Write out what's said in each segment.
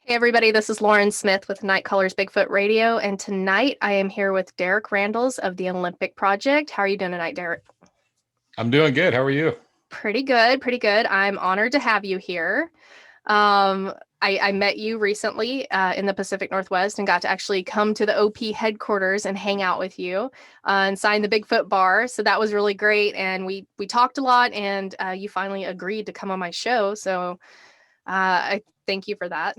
Hey everybody, this is Lauren Smith with Night Colors Bigfoot Radio, and tonight I am here with Derek Randles of the Olympic Project. How are you doing tonight, Derek? I'm doing good. How are you? Pretty good, pretty good. I'm honored to have you here. Um, I met you recently in the Pacific Northwest and got to actually come to the OP headquarters and hang out with you and sign the Bigfoot bar. So that was really great, and we talked a lot, and you finally agreed to come on my show. So I thank you for that.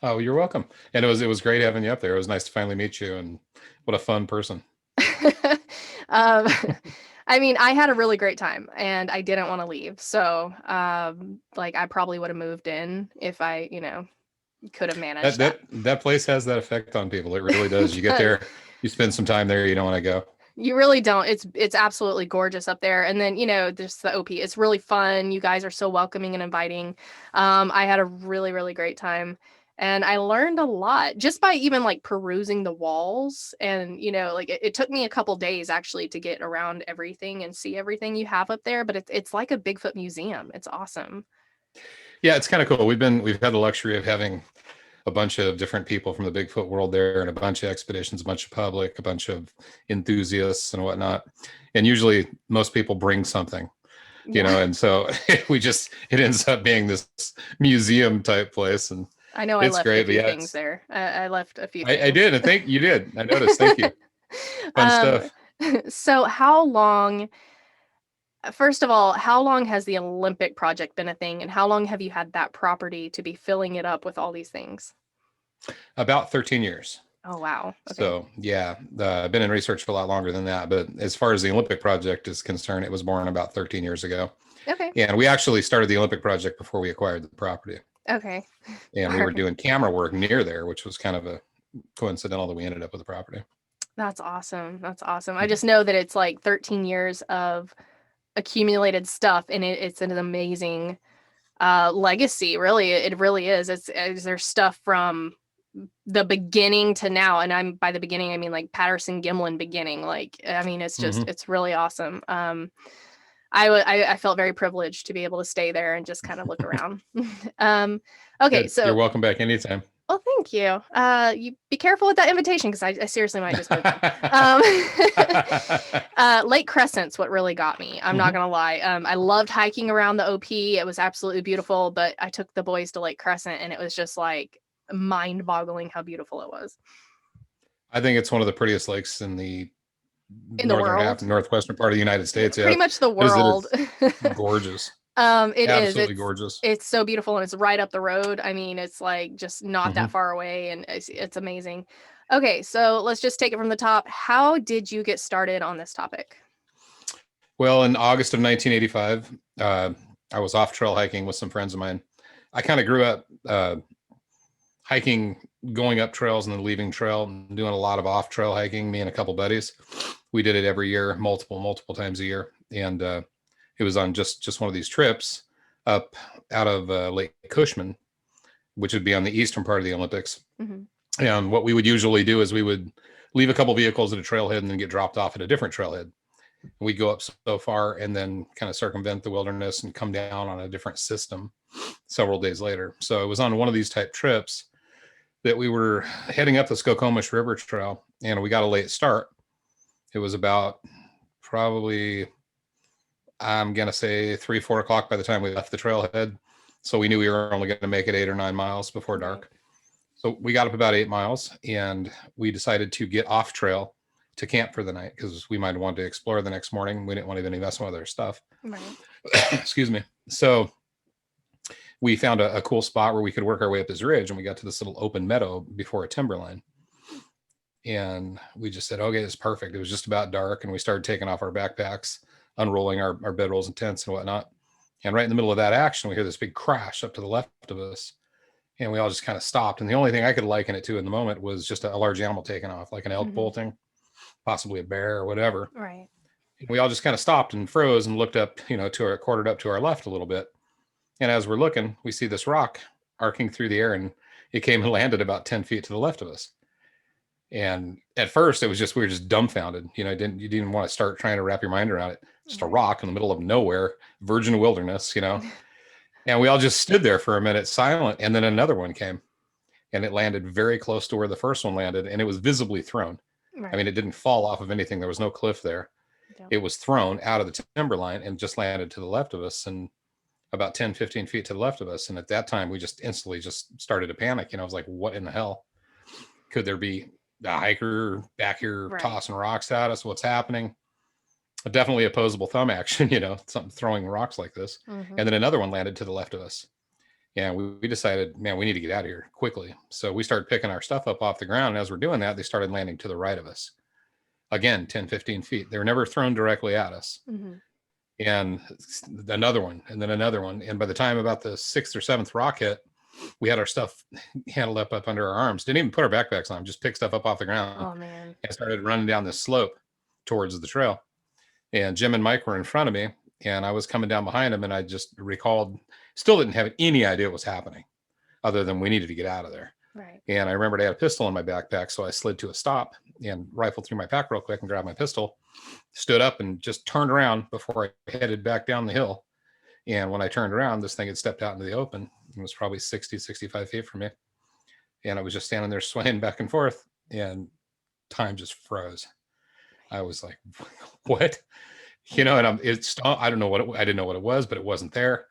Oh, you're welcome. And it was great having you up there. It was nice to finally meet you, and what a fun person. um, I mean, I had a really great time and I didn't want to leave. So, like, I probably would have moved in if I, could have That managed that. that that place has that effect on people. It really does. It You get does. there, you spend some time there, you don't want to go. You really don't. It's absolutely gorgeous up there. And then, there's the OP. It's really fun. You guys are so welcoming and inviting. I had a really, really great time. And I learned a lot just by even like perusing the walls. And, like it took me a couple days actually to get around everything and see everything you have up there. But it's like a Bigfoot museum. It's awesome. Yeah, it's kind of cool. We've had the luxury of having a bunch of different people from the Bigfoot world there, and a bunch of expeditions, a bunch of public, a bunch of enthusiasts and whatnot. And usually most people bring something, Yeah. and so it ends up being this museum type place, and I know I it's left a great. But few yeah, things there. I left a few I things. did. I think you did. I noticed. Thank you. Fun um, stuff. so how long First of all, how long has the Olympic project been a thing, and how long have you had that property to be filling it up with all these things? About 13 years. Oh, wow. Okay. So yeah, I've been in research for a lot longer than that. But as far as the Olympic project is concerned, it was born about 13 years ago. Okay. And we actually started the Olympic project before we acquired the property. Okay. And All we were right. doing camera work near there, which was kind of a coincidental that we ended up with the property. That's awesome. That's awesome. I just know that it's like 13 years of accumulated stuff, and it's an amazing legacy. Really, it really is. There's stuff from the beginning to now, and I'm by the beginning I mean like Patterson Gimlin beginning. Like, I mean, Mm-hmm. it's really awesome. I felt very privileged to be able to stay there and just kind of look around. um, okay, Good. You're so welcome back anytime. well, thank you. You be careful with that invitation because I seriously might just move in. Um, Lake Crescent's what really got me. I'm not Mhm. gonna lie. I loved hiking around the OP. It was absolutely beautiful, but I took the boys to Lake Crescent and it was just like mind-boggling how beautiful it was I think it's one of the prettiest lakes in the in the northern half, world. northwestern part of the United States. Yeah, Pretty much the because it world. is gorgeous, It is. absolutely It's gorgeous. it's so beautiful and it's right up the road. I mean, it's like just not that Hmm. far away and it's amazing. Okay, so let's just take it from the top. How did you get started on this topic? Well, in August of 1985, I was off trail hiking with some friends of mine. I kind of grew up hiking, going up trails and then leaving trail, and doing a lot of off trail hiking. Me and a couple buddies, we did it every year, multiple times a year, and it was on just one of these trips up out of Lake Cushman, which would be on the eastern part of the Olympics. Hmm. And what we would usually do is we would leave a couple vehicles at a trailhead and then get dropped off at a different trailhead. We'd go up so far and then kind of circumvent the wilderness and come down on a different system several days later. So it was on one of these type trips that we were heading up the Skokomish River Trail, and we got a late start. It was about probably, I'm gonna say 3, 4 o'clock by the time we left the trailhead. So we knew we were only going to make it 8 or 9 miles before Right. dark. So we got up about 8 miles, and we decided to get off trail to camp for the night because we might want to explore the next morning. We didn't want to have any messing with our stuff. Right. Excuse me. So we found a cool spot where we could work our way up this ridge, and we got to this little open meadow before a timberline. And we just said, okay, it's perfect. It was just about dark, and we started taking off our backpacks, unrolling our bedrolls and tents and whatnot. And right in the middle of that action, we hear this big crash up to the left of us. And we all just kind of stopped. And the only thing I could liken it to in the moment was just a large animal taking off, like an elk Hmm. bolting, possibly a bear or whatever. Right. And we all just kind of stopped and froze and looked up, quartered up to our left a little bit. And as we're looking, we see this rock arcing through the air, and it came and landed about 10 feet to the left of us. And at first, it was just we were just dumbfounded. You didn't want to start trying to wrap your mind around it. Just a Right. rock in the middle of nowhere, virgin wilderness. And we all just stood there for a minute silent. And then another one came and it landed very close to where the first one landed. And it was visibly thrown. Right. I mean, it didn't fall off of anything. There was no cliff there. Yeah. It was thrown out of the timberline and just landed to the left of us and about 10, 15 feet to the left of us. And at that time, we just instantly just started to panic. I was like, what in the hell? Could there be a hiker back here tossing rocks at us? What's happening? Definitely opposable thumb action, something throwing rocks like this. And then another one landed to the left of us. And we decided, man, we need to get out of here quickly. So we started picking our stuff up off the ground. And as we're doing that, they started landing to the right of us. Again, 10, 15 feet. They were never thrown directly at us. And another one, and then another one. And by the time about the 6th or 7th rock hit, we had our stuff handled up under our arms. Didn't even put our backpacks on, just picked stuff up off the ground. Oh, man. And started running down this slope towards the trail. And Jim and Mike were in front of me, and I was coming down behind them. And I just recalled, still didn't have any idea what was happening other than we needed to get out of there. Right. And I remembered I had a pistol in my backpack. So I slid to a stop and rifled through my pack real quick and grabbed my pistol, stood up and just turned around before I headed back down the hill. And when I turned around, this thing had stepped out into the open. It was probably 60, 65 feet from me. And I was just standing there swaying back and forth, and time just froze. I was like, what? And I don't know I didn't know what it was, but it wasn't there.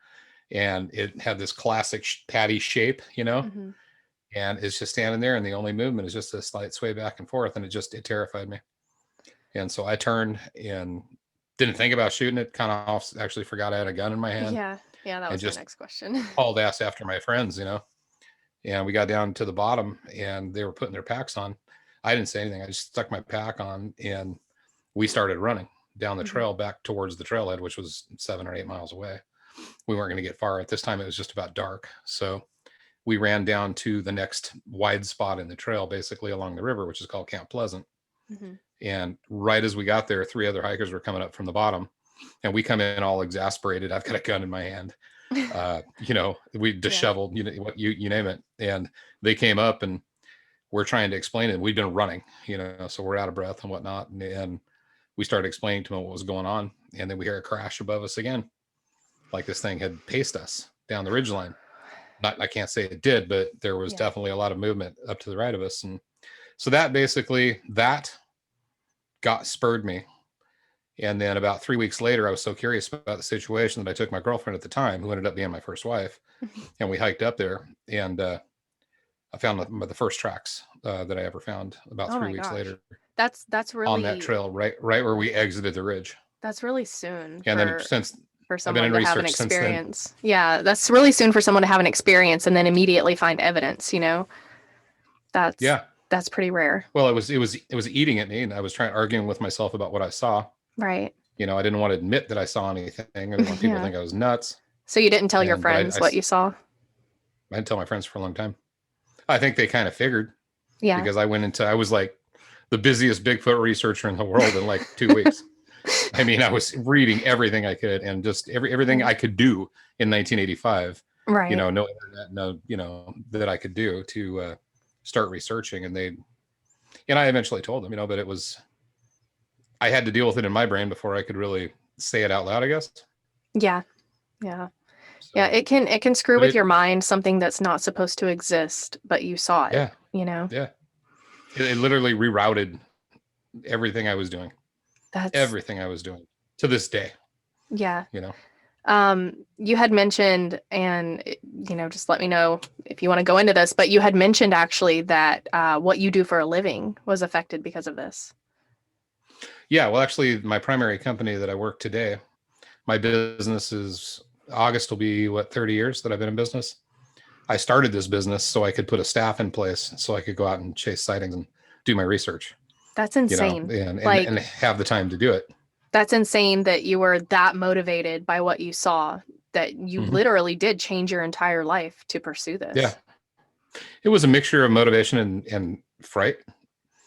And it had this classic patty shape, and it's just standing there. And the only movement is just a slight sway back and forth. And it terrified me. And so I turned and didn't think about shooting it. Kind of actually forgot I had a gun in my hand. Yeah. That was the next question. Hauled ass after my friends, and we got down to the bottom and they were putting their packs on. I didn't say anything. I just stuck my pack on and we started running down the trail back towards the trailhead, which was 7 or 8 miles away. We weren't going to get far. At this time, it was just about dark. So we ran down to the next wide spot in the trail, basically along the river, which is called Camp Pleasant. And right as we got there, 3 other hikers were coming up from the bottom, and we come in all exasperated. I've got a gun in my hand. We disheveled, you name it. And they came up and we're trying to explain it. We've been running, so we're out of breath and whatnot. And we started explaining to them what was going on. And then we hear a crash above us again, like this thing had paced us down the ridgeline. I can't say it did, but there was definitely a lot of movement up to the right of us. And so that spurred me. And then about 3 weeks later, I was so curious about the situation that I took my girlfriend at the time, who ended up being my first wife, and we hiked up there. And I found the first tracks that I ever found about 3 weeks later. That's really on that trail, right where we exited the ridge. That's really soon. And then for someone to have an experience. Yeah, that's really soon for someone to have an experience and then immediately find evidence. That's pretty rare. Well, it was eating at me, and I was arguing with myself about what I saw. Right. I didn't want to admit that I saw anything. I didn't want people to think I was nuts. So you didn't tell your friends what you saw? I didn't tell my friends for a long time. I think they kind of figured. Yeah. Because I was like the busiest Bigfoot researcher in the world in like 2 weeks. I mean, I was reading everything I could and just everything I could do in 1985. Right. No internet, no, that I could do to start researching. And I eventually told them, but I had to deal with it in my brain before I could really say it out loud, I guess. Yeah. Yeah. So, yeah. It can screw with your mind, something that's not supposed to exist, but you saw it. Yeah. Yeah. It literally rerouted everything I was doing. Everything I was doing to this day. Yeah. You had mentioned, and just let me know if you want to go into this, but you had mentioned actually that what you do for a living was affected because of this. Yeah, well, actually, my primary company that I work today, my business is August will be 30 years that I've been in business. I started this business so I could put a staff in place so I could go out and chase sightings and do my research. That's insane. And have the time to do it. That's insane that you were that motivated by what you saw, that you literally did change your entire life to pursue this. Yeah. It was a mixture of motivation and fright.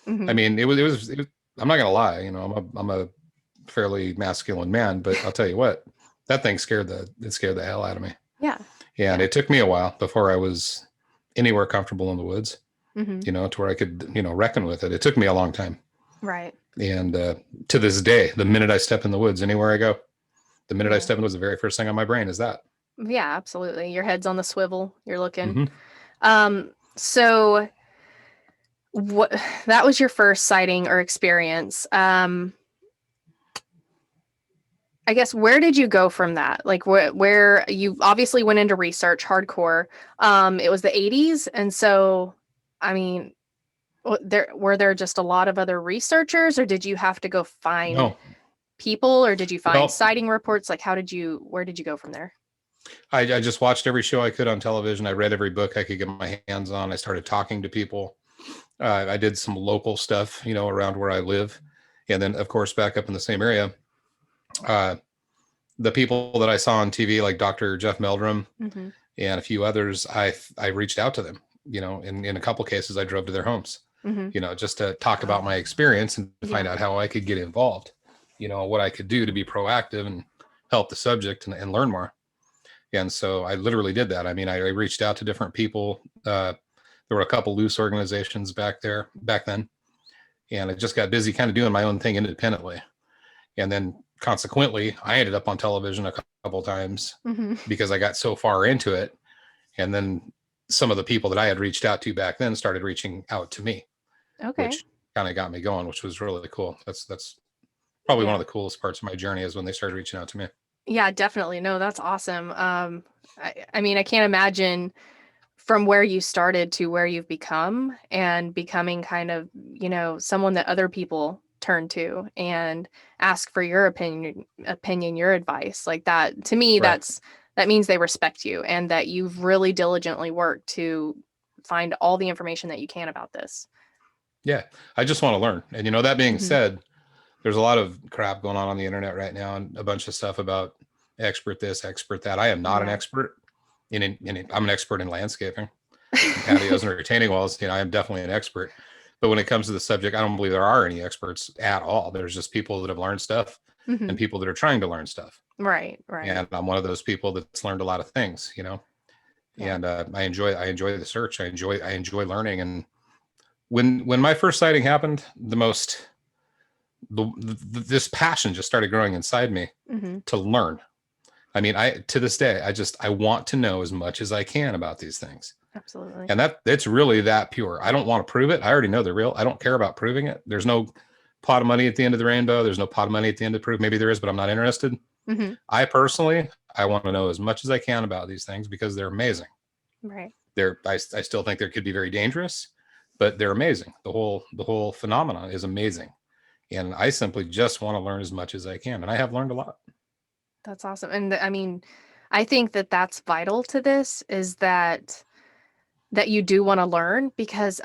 I mean, it was I'm not gonna lie, I'm a fairly masculine man, but I'll tell you what, that thing scared the hell out of me. Yeah. And it took me a while before I was anywhere comfortable in the woods, to where I could, reckon with it. It took me a long time. Right. And to this day, the minute I step in the woods, anywhere I go, the minute I step in the woods, the very first thing on my brain is that. Yeah, absolutely. Your head's on the swivel. You're looking. Hmm. So what that was your first sighting or experience. I guess where did you go from that? Like where you obviously went into research hardcore. It was the 80s, and so I mean, there were there just a lot of other researchers, or did you have to go find No, people, or did you find well, sighting reports? Like where did you go from there? I just watched every show I could on television. I read every book I could get my hands on. I started talking to people. I did some local stuff, around where I live. And then, of course, back up in the same area, uh, the people that I saw on TV, like Dr. Jeff Meldrum Mm-hmm. and a few others, I reached out to them, in a couple cases, I drove to their homes, Mm-hmm. just to talk about my experience and to find Yeah. out how I could get involved, what I could do to be proactive and help the subject and learn more. And so I literally did that. I mean, I reached out to different people. There were a couple loose organizations back then, and I just got busy kind of doing my own thing independently. And then consequently, I ended up on television a couple times Mm-hmm. because I got so far into it. And then some of the people that I had reached out to back then started reaching out to me, Okay. which kind of got me going, which was really cool. That's probably one Yeah. of the coolest parts of my journey is when they started reaching out to me. Yeah, definitely. No, that's awesome. I mean, I can't imagine from where you started to where you've become and becoming kind of, someone that other people turn to and ask for your opinion, your advice. Like that, to me, Right. that means they respect you and that you've really diligently worked to find all the information that you can about this. Yeah. I just want to learn. And, that being Hmm. said, there's a lot of crap going on the internet right now and a bunch of stuff about expert this, expert that. I am not an Yeah. expert I'm an expert in landscaping and patios and retaining walls. I am definitely an expert. But when it comes to the subject, I don't believe there are any experts at all. There's just people that have learned stuff Hmm. and people that are trying to learn stuff. Right, right. And I'm one of those people that's learned a lot of things. Yeah. And I enjoy the search. I enjoy learning. And when my first sighting happened, this passion just started growing inside me Hmm. to learn. I mean, to this day, I want to know as much as I can about these things. Absolutely. And it's really that pure. I don't want to prove it. I already know they're real. I don't care about proving it. There's no pot of money at the end of the rainbow. There's no pot of money at the end of proof. Maybe there is, but I'm not interested. Hmm. I want to know as much as I can about these things because they're amazing. Right. I still think they could be very dangerous, but they're amazing. The whole phenomenon is amazing. And I simply just want to learn as much as I can. And I have learned a lot. That's awesome. And I mean, I think that that's vital to this is that you do want to learn because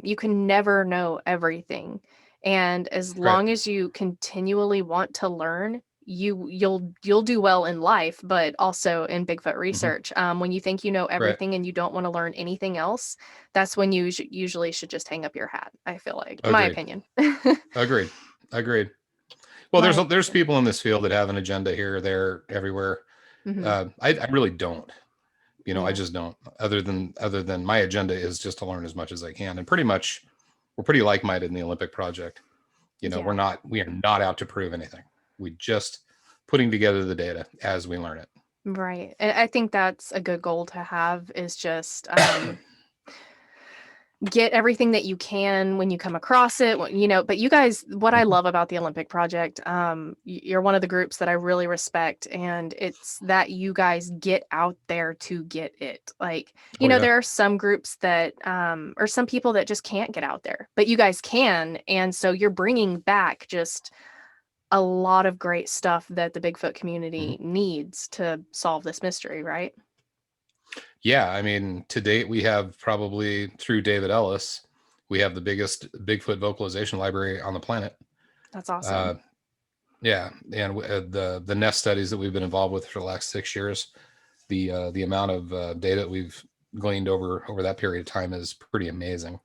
you can never know everything. And as Right. long as you continually want to learn, you'll do well in life, but also in Bigfoot Hmm. research. When you think you know Right. everything and you don't want to learn anything else, that's when you usually should just hang up your hat. I feel like, my Agreed. opinion. Agreed. Agreed. Well, My there's opinion. people in this field that have an agenda here, there, everywhere. Hmm. I really don't. I Yeah. just don't. Other than my agenda is just to learn as much as I can, and pretty much we're pretty like-minded in the Olympic project. Yeah. We are not out to prove anything. We just putting together the data as we learn it. Right. And I think that's a good goal to have is just get everything that you can when you come across it, but you guys, what I Mhm. love about the Olympic Project, you're one of the groups that I really respect, and it's that you guys get out there to get it. Like, Oh yeah. there are some groups that, or some people that just can't get out there, but you guys can. And so you're bringing back just a lot of great stuff that the Bigfoot Mhm. community needs to solve this mystery, right? Yeah, I mean, to date, we have probably through David Ellis, we have the biggest Bigfoot vocalization library on the planet. That's awesome. Uh, yeah, and the nest studies that we've been involved with for the last 6 years, the amount of data we've gleaned over that period of time is pretty amazing.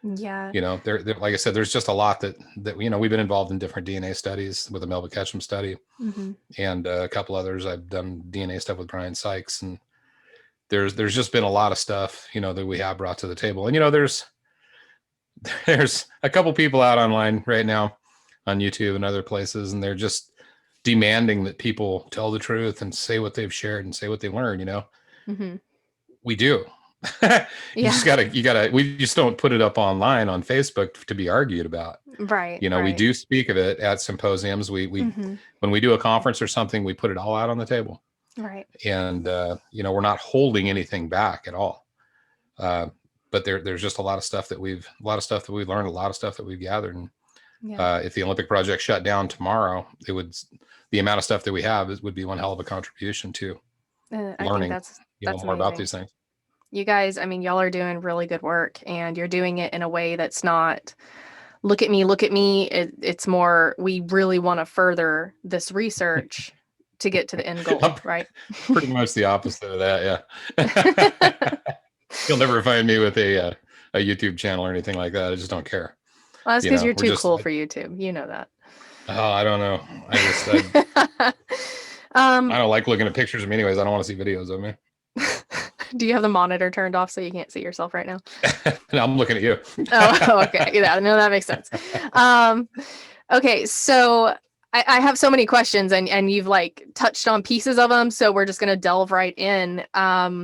Yeah. There, like I said, there's just a lot that we've been involved in different DNA studies with the Melba Ketchum study Hmm. and a couple others. I've done DNA stuff with Brian Sykes, and there's just been a lot of stuff that we have brought to the table. And there's a couple people out online right now on YouTube and other places, and they're just demanding that people tell the truth and say what they've shared and say what they learned, Mm-hmm. we do. Yeah. We just don't put it up online on Facebook to be argued about. Right. We Right. do speak of it at symposiums. Mm-hmm. When we do a conference or something, we put it all out on the table. Right. And, we're not holding anything back at all. But there's just a lot of stuff that we've learned, a lot of stuff that we've gathered. And Yeah. if the Olympic project shut down tomorrow, the amount of stuff that we have would be one hell of a contribution to I think learning, that's more about amazing. these things. You guys, I mean, y'all are doing really good work, and you're doing it in a way that's not look at me, look at me. It's more, we really want to further this research to get to the end goal, right? Pretty much the opposite of that. Yeah. You'll never find me with a YouTube channel or anything like that. I just don't care. Well, that's because you're too cool for YouTube. You know that. Oh, I don't know. I don't like looking at pictures of me anyways. I don't want to see videos of me. Do you have the monitor turned off so you can't see yourself right now? No, I'm looking at you. Oh, okay. Yeah, no, that makes sense. Okay, so I have so many questions, and you've like touched on pieces of them, so we're just gonna delve right in.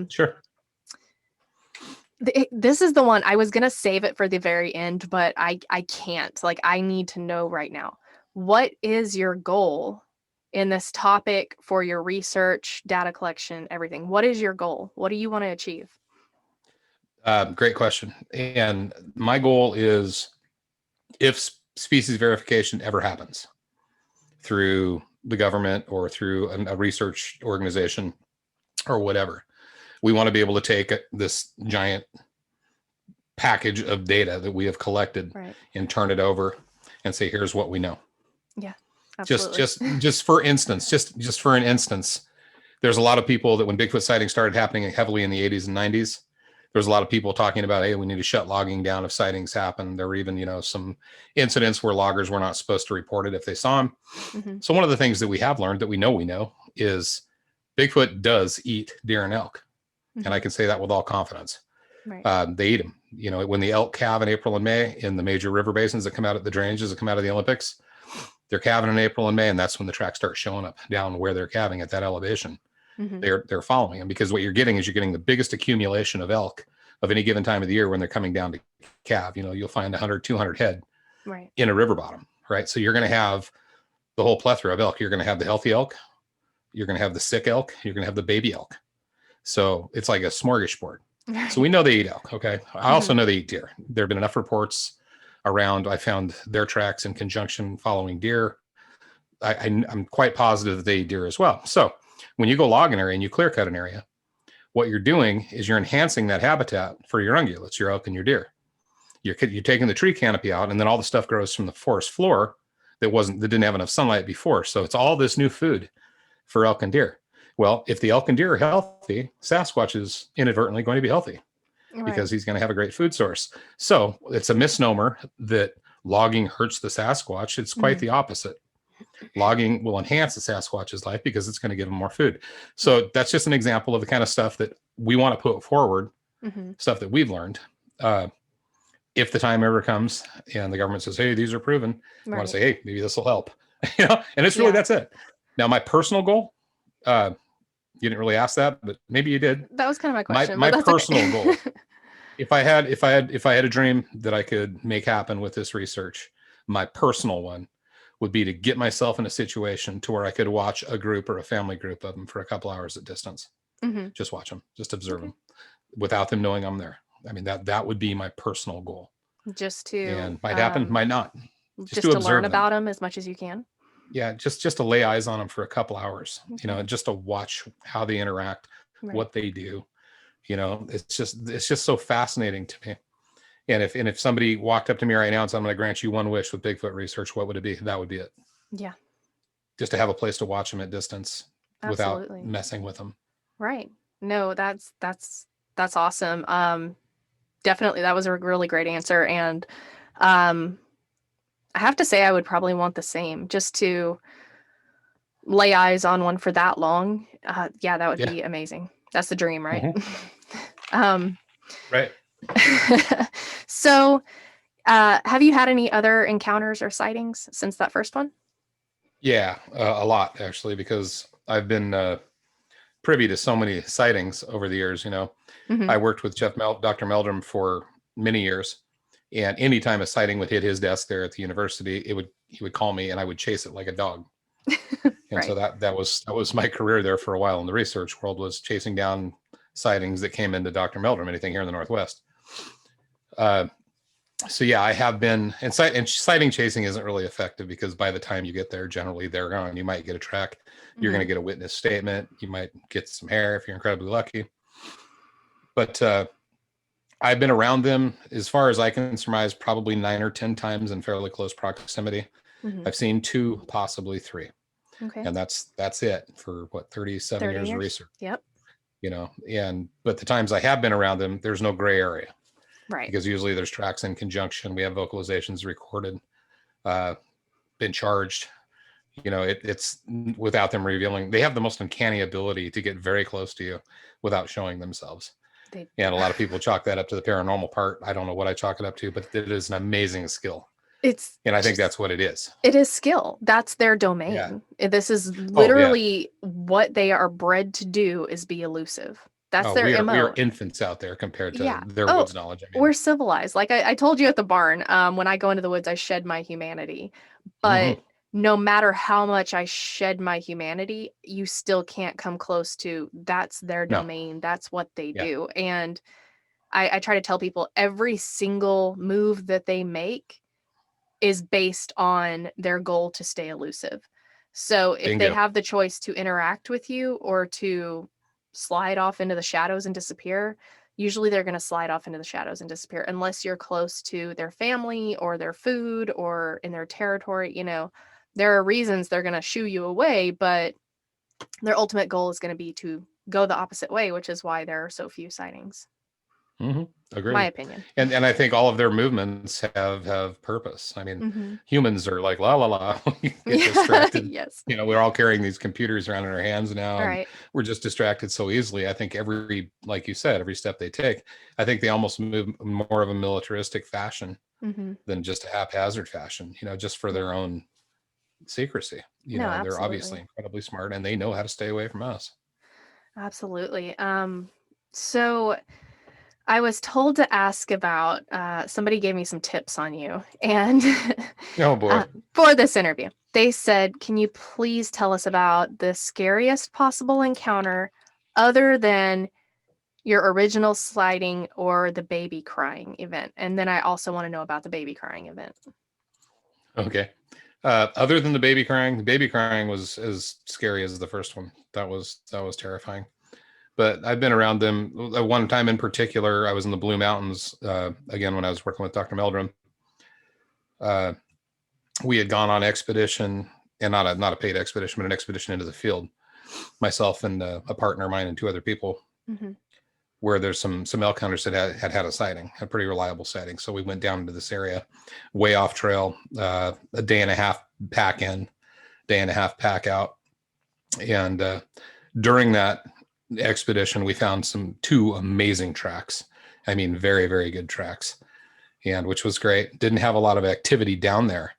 Sure. This is the one I was gonna save it for the very end, but I can't. Like, I need to know right now. What is your goal in this topic for your research, data collection, everything? What is your goal? What do you want to achieve? Great question. And my goal is, if species verification ever happens through the government or through a research organization or whatever, we want to be able to take this giant package of data that we have collected and turn it over and say, here's what we know. Yeah, absolutely. Just for instance, just for an instance, there's a lot of people that when Bigfoot sightings started happening heavily in the 80s and 90s, there's a lot of people talking about, hey, we need to shut logging down if sightings happen. There were even, some incidents where loggers were not supposed to report it if they saw them. Mm-hmm. So one of the things that we have learned that we know is Bigfoot does eat deer and elk. Mm-hmm. And I can say that with all confidence. Right. They eat them. When the elk calve in April and May in the major river basins that come out of the drainages that come out of the Olympics, they're calving in April and May, and that's when the tracks start showing up down where they're calving at that elevation. Mm-hmm. They're following them, because what you're getting is the biggest accumulation of elk of any given time of the year when they're coming down to calve. You'll find 100, 200 head in a river bottom, right? So you're going to have the whole plethora of elk. You're going to have the healthy elk, you're going to have the sick elk, you're going to have the baby elk. So it's like a smorgasbord. So we know they eat elk. Okay. I also know they eat deer. There have been enough reports around. I found their tracks in conjunction following deer. I'm quite positive that they eat deer as well. So when you go log an area and you clear cut an area, what you're doing is you're enhancing that habitat for your ungulates, your elk and your deer. You're taking the tree canopy out, and then all the stuff grows from the forest floor that didn't have enough sunlight before. So it's all this new food for elk and deer. Well, if the elk and deer are healthy, Sasquatch is inadvertently going to be healthy, because he's going to have a great food source. So it's a misnomer that logging hurts the Sasquatch. It's quite the opposite. Logging will enhance the Sasquatch's life because it's going to give him more food. So that's just an example of the kind of stuff that we want to put forward, stuff that we've learned. If the time ever comes and the government says, hey, these are proven, I want to say, hey, maybe this will help. And it's really, that's it. Now, my personal goal, you didn't really ask that, but maybe you did. That was kind of my question. My personal goal, if I had a dream that I could make happen with this research, my personal one would be to get myself in a situation to where I could watch a group or a family group of them for a couple hours at distance. Mm-hmm. Just watch them, just observe them without them knowing I'm there. I mean, that would be my personal goal. Just to, and might happen, might not. Just to learn about them as much as you can. Yeah, just to lay eyes on them for a couple hours, and just to watch how they interact, what they do. It's just so fascinating to me. And if somebody walked up to me right now and said, I'm going to grant you one wish with Bigfoot research, what would it be? That would be it. Yeah. Just to have a place to watch them at distance without messing with them. Right. No, that's awesome. Definitely. That was a really great answer. And, I have to say I would probably want the same, just to lay eyes on one for that long. Yeah, that would be amazing. That's the dream, right? Mm-hmm. Right. So, have you had any other encounters or sightings since that first one? Yeah, a lot actually, because I've been privy to so many sightings over the years. Hmm. I worked with Dr. Meldrum for many years, and anytime a sighting would hit his desk there at the university, he would call me, and I would chase it like a dog. And so Right. that was my career there for a while in the research world, was chasing down sightings that came into Dr. Meldrum, anything here in the Northwest. Uh, so yeah, I have been, and sighting chasing isn't really effective, because by the time you get there, generally they're gone. You might get a track, you're going Hmm. to get a witness statement, you might get some hair if you're incredibly lucky. But I've been around them, as far as I can surmise, probably 9 or 10 times in fairly close proximity. Hmm. I've seen two, possibly three, Okay. and that's it for what, 37 30 years of years. research. Yep. And but the times I have been around them, there's no gray area, Right. because usually there's tracks in conjunction. We have vocalizations recorded, uh, been charged. It's without them revealing. They have the most uncanny ability to get very close to you without showing themselves. They And a lot of people chalk that up to the paranormal part. I don't know what I chalk it up to, but it is an amazing skill. it's And I think just that's what it is. it is skill. That's their Yeah. domain. This is Oh yeah. literally what they are bred to do, is be elusive. That's Oh, their we are MO. infants out there compared to Yeah. their Oh, woods knowledge. I mean, we're civilized. Like I told you at the barn, when I go into the woods, I shed my humanity. hmm But no matter how much I shed my humanity, you still can't come close to, that's their no, domain. That's what they yeah, do. And I try to tell people every single move that they make is based on their goal to stay elusive. So if they bingo. have the choice to interact with you or to slide off into the shadows and disappear, usually they're going to slide off into the shadows and disappear, unless you're close to their family or their food or in their territory. There are reasons they're going to shoo you away, but their ultimate goal is going to be to go the opposite way, which is why there are so few sightings. hmm My Agreed. opinion. And I think all of their movements have purpose. I mean, Hmm. humans are like la la la, we get Yeah. distracted. Yes. We're all carrying these computers around in our hands now, All and right. we're just distracted so easily. I think like you said, every step they take, I think they almost move more of a militaristic fashion Hmm. than just a haphazard fashion. Just for Yeah. their own secrecy. No, They're obviously absolutely. incredibly smart, and they know how to stay away from us. Absolutely. So I was told to ask about, somebody gave me some tips on you, and Oh boy. for this interview, they said, can you please tell us about the scariest possible encounter other than your original sliding or the baby crying event? And then I also want to know about the baby crying event. Okay. Other than the baby crying was as scary as the first one. That was terrifying. But I've been around them. One time in particular, I was in the Blue Mountains, again when I was working with Dr. Meldrum. Uh, we had gone on expedition, and not a paid expedition, but an expedition into the field. Myself and a partner of mine and two other people, Hmm. where there's some elk hunters that had a sighting, a pretty reliable sighting. So we went down into this area, way off trail, a day and a half pack in, day and a half pack out, and during that expedition, we found two amazing tracks. I mean, very, very good tracks, and which was great. Didn't have a lot of activity down there,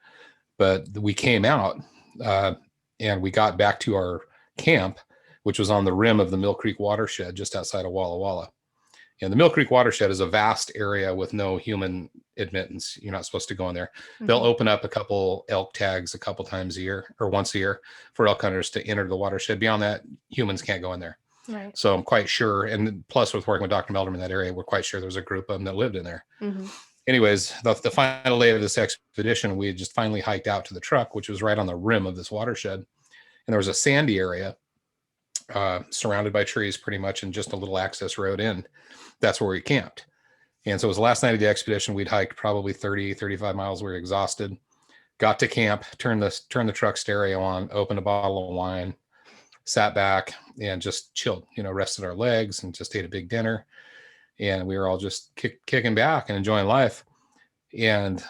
but we came out, uh, and we got back to our camp, which was on the rim of the Mill Creek watershed just outside of Walla Walla. And the Mill Creek watershed is a vast area with no human admittance. You're not supposed to go in there. They'll Hmm. open up a couple elk tags a couple times a year or once a year for elk hunters to enter the watershed. Beyond that, humans can't go in there. Right. So I'm quite sure, and plus with working with Dr. Meldrum in that area, we're quite sure there was a group of them that lived in there. Hmm. Anyways, the final day of this expedition, we had just finally hiked out to the truck, which was right on the rim of this watershed. And there was a sandy area, surrounded by trees pretty much, and just a little access road in. That's where we camped. And so it was the last night of the expedition. We'd hiked probably 30, 35 miles. We were exhausted. Got to camp, turned the truck stereo on, opened a bottle of wine, sat back and just chilled, rested our legs and just ate a big dinner. And we were all just kicking back and enjoying life. And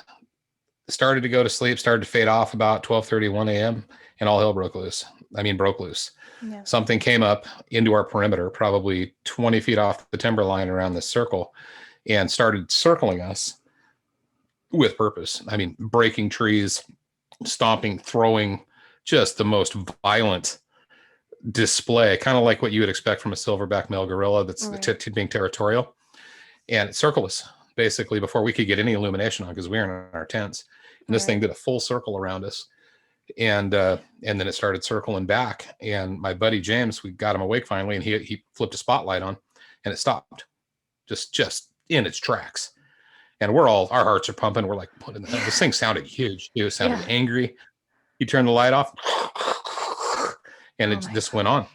started to go to sleep, started to fade off about 12:30, 1 a.m. and all hell broke loose. Broke loose. Yeah. Something came up into our perimeter, probably 20 feet off the timber line around this circle, and started circling us with purpose. Breaking trees, stomping, throwing just the most violent display, kind of like what you would expect from a silverback male gorilla that's being territorial. And it circled us basically before we could get any illumination on, because we were in our tents. And this thing did a full circle around us. And then it started circling back. And my buddy James, we got him awake finally, and he flipped a spotlight on, and it stopped just in its tracks. And our hearts are pumping. We're like, what in the hell? This thing sounded huge. It sounded angry. He turned the light off, and it just went on.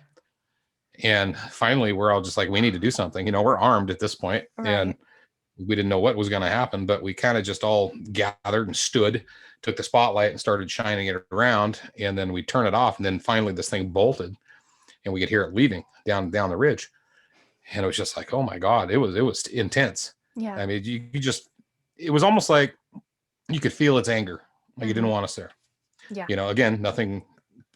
And finally, we're all just like, we need to do something. We're armed at this point, and we didn't know what was going to happen, but we kind of just all gathered and stood, took the spotlight and started shining it around, and then we turn it off. And then finally this thing bolted, and we could hear it leaving down the ridge. And it was just like, oh my God, it was intense. Yeah. I mean, it was almost like you could feel its anger. Like it didn't want us there. Yeah. Again, nothing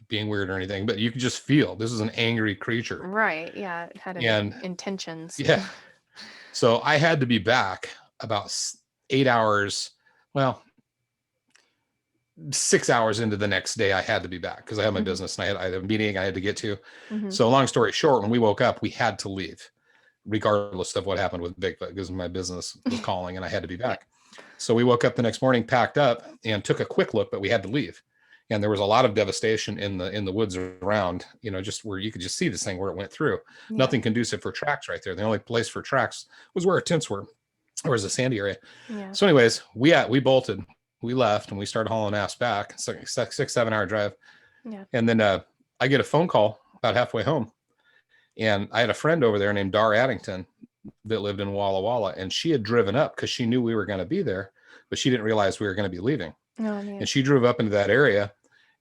being weird or anything, but you could just feel this is an angry creature. Right. Yeah. It had intentions. Yeah. So I had to be back about 8 hours. Well, 6 hours into the next day, I had to be back because I had my business, and I had a meeting I had to get to. So long story short, when we woke up, we had to leave, regardless of what happened with Bigfoot, because my business was calling and I had to be back. So we woke up the next morning, packed up, and took a quick look, but we had to leave. And there was a lot of devastation in the woods around, just where you could just see this thing where it went through. Yeah. Nothing conducive for tracks right there. The only place for tracks was where our tents were. There was a sandy area. Yeah. So anyways, we bolted, we left, and we started hauling ass back. It's like a 6-7 hour drive. Yeah. And then I get a phone call about halfway home. And I had a friend over there named Dar Addington that lived in Walla Walla, and she had driven up because she knew we were going to be there, but she didn't realize we were going to be leaving. And she drove up into that area,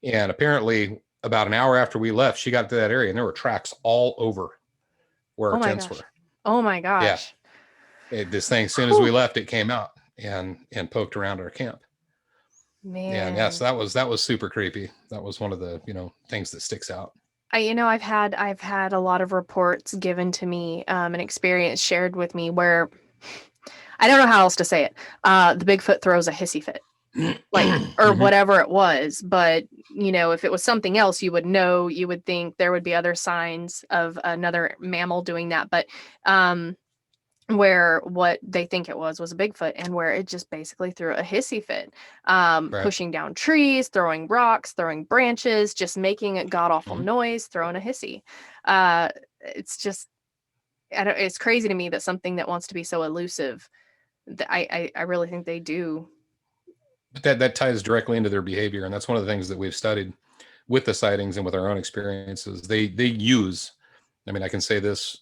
and apparently about an hour after we left, she got to that area, and there were tracks all over where our tents were. Oh my gosh. Yeah. This thing, as soon as we left, it came out and poked around our camp. Man. Yeah. Yes, that was super creepy. That was one of the, things that sticks out. I've had a lot of reports given to me, an experience shared with me where I don't know how else to say it. The Bigfoot throws a hissy fit, or whatever it was. But, if it was something else, you would think there would be other signs of another mammal doing that. But, where what they think it was a Bigfoot, and where it just basically threw a hissy fit, pushing down trees, throwing rocks, throwing branches, just making a god awful noise, throwing a hissy. It's just, it's crazy to me that something that wants to be so elusive, I really think they do. But that ties directly into their behavior, and that's one of the things that we've studied with the sightings and with our own experiences. They use, I can say this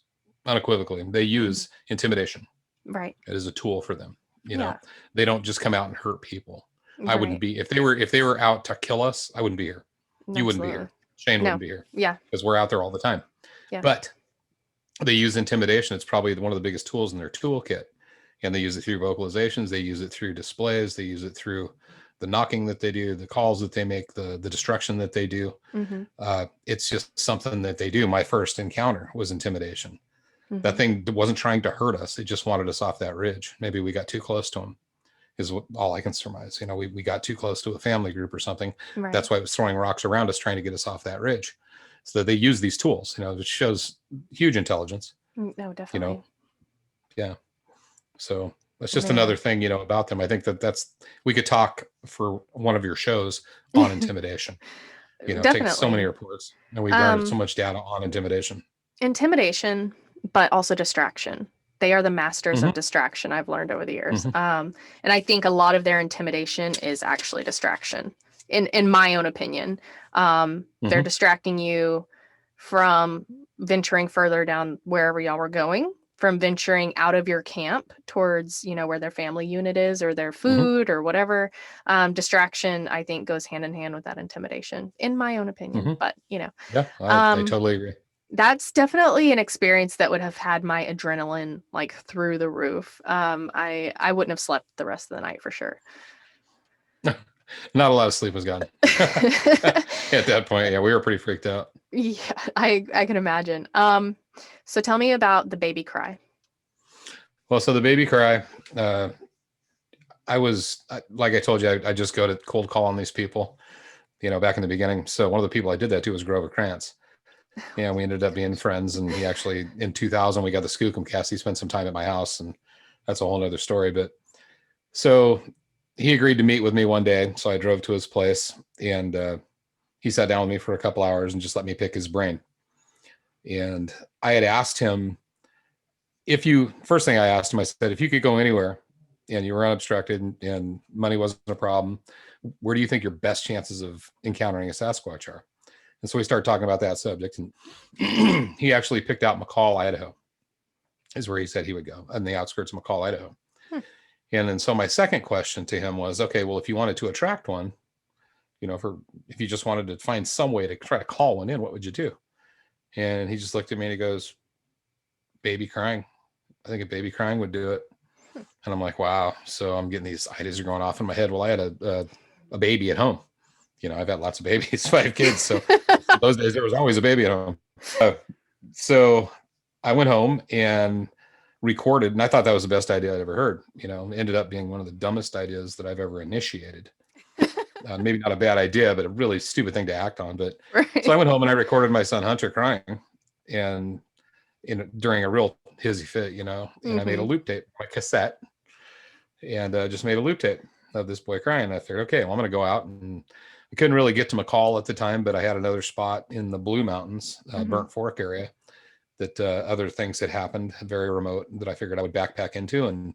unequivocally, they use intimidation. Right. It is a tool for them. They don't just come out and hurt people. Right. I wouldn't be, if they were out to kill us, I wouldn't be here. You wouldn't be here. Shane wouldn't be here. Yeah. Because we're out there all the time. Yeah. But they use intimidation. It's probably one of the biggest tools in their toolkit. And they use it through vocalizations. They use it through displays. They use it through the knocking that they do, the calls that they make, the destruction that they do. It's just something that they do. My first encounter was intimidation. That thing wasn't trying to hurt us. It just wanted us off that ridge. Maybe we got too close to them, is all I can surmise. We got too close to a family group or something. Right. That's why it was throwing rocks around us, trying to get us off that ridge. So they use these tools, which shows huge intelligence. No, definitely. Yeah. So that's just another thing, about them. I think we could talk for one of your shows on intimidation. Take so many reports, and we've garnered so much data on intimidation. Intimidation, but also distraction. They are the masters of distraction, I've learned over the years. And I think a lot of their intimidation is actually distraction, in my own opinion. They're distracting you from venturing further down wherever y'all were going, from venturing out of your camp towards, where their family unit is, or their food or whatever. Distraction, I think, goes hand in hand with that intimidation, in my own opinion. But, Yeah, I totally agree. That's definitely an experience that would have had my adrenaline through the roof. I wouldn't have slept the rest of the night for sure. Not a lot of sleep was gone at that point. Yeah, we were pretty freaked out. Yeah, I can imagine. So tell me about the baby cry. Well, so the baby cry, I was, like I told you, I just go to cold call on these people. back in the beginning. So one of the people I did that to was Grover Krantz. And we ended up being friends. And he actually, in 2000, we got the Skookum cast. He spent some time at my house, and that's a whole other story. But so he agreed to meet with me one day. So I drove to his place, and he sat down with me for a couple hours and just let me pick his brain. And I had asked him, first thing I asked him, I said, if you could go anywhere and you were unobstructed and money wasn't a problem, where do you think your best chances of encountering a Sasquatch are? And so we started talking about that subject, and he actually picked out McCall, Idaho, is where he said he would go, on the outskirts of McCall, Idaho. And then so my second question to him was, okay, well, if you wanted to attract one, if you just wanted to find some way to try to call one in, what would you do? And he just looked at me and he goes, baby crying. I think a baby crying would do it. And I'm like, wow. So I'm getting these ideas are going off in my head. Well, I had a baby at home. I've had lots of babies, 5 kids. So those days there was always a baby at home. So I went home and recorded, and I thought that was the best idea I'd ever heard. It ended up being one of the dumbest ideas that I've ever initiated. Maybe not a bad idea, but a really stupid thing to act on. But right. So I went home and I recorded my son Hunter crying, and during a real hissy fit, and I made a loop tape, my cassette, and just made a loop tape of this boy crying. I figured, okay, well, I'm going to go out, and I couldn't really get to McCall at the time, but I had another spot in the Blue Mountains, Burnt Fork area, that other things had happened, very remote, that I figured I would backpack into and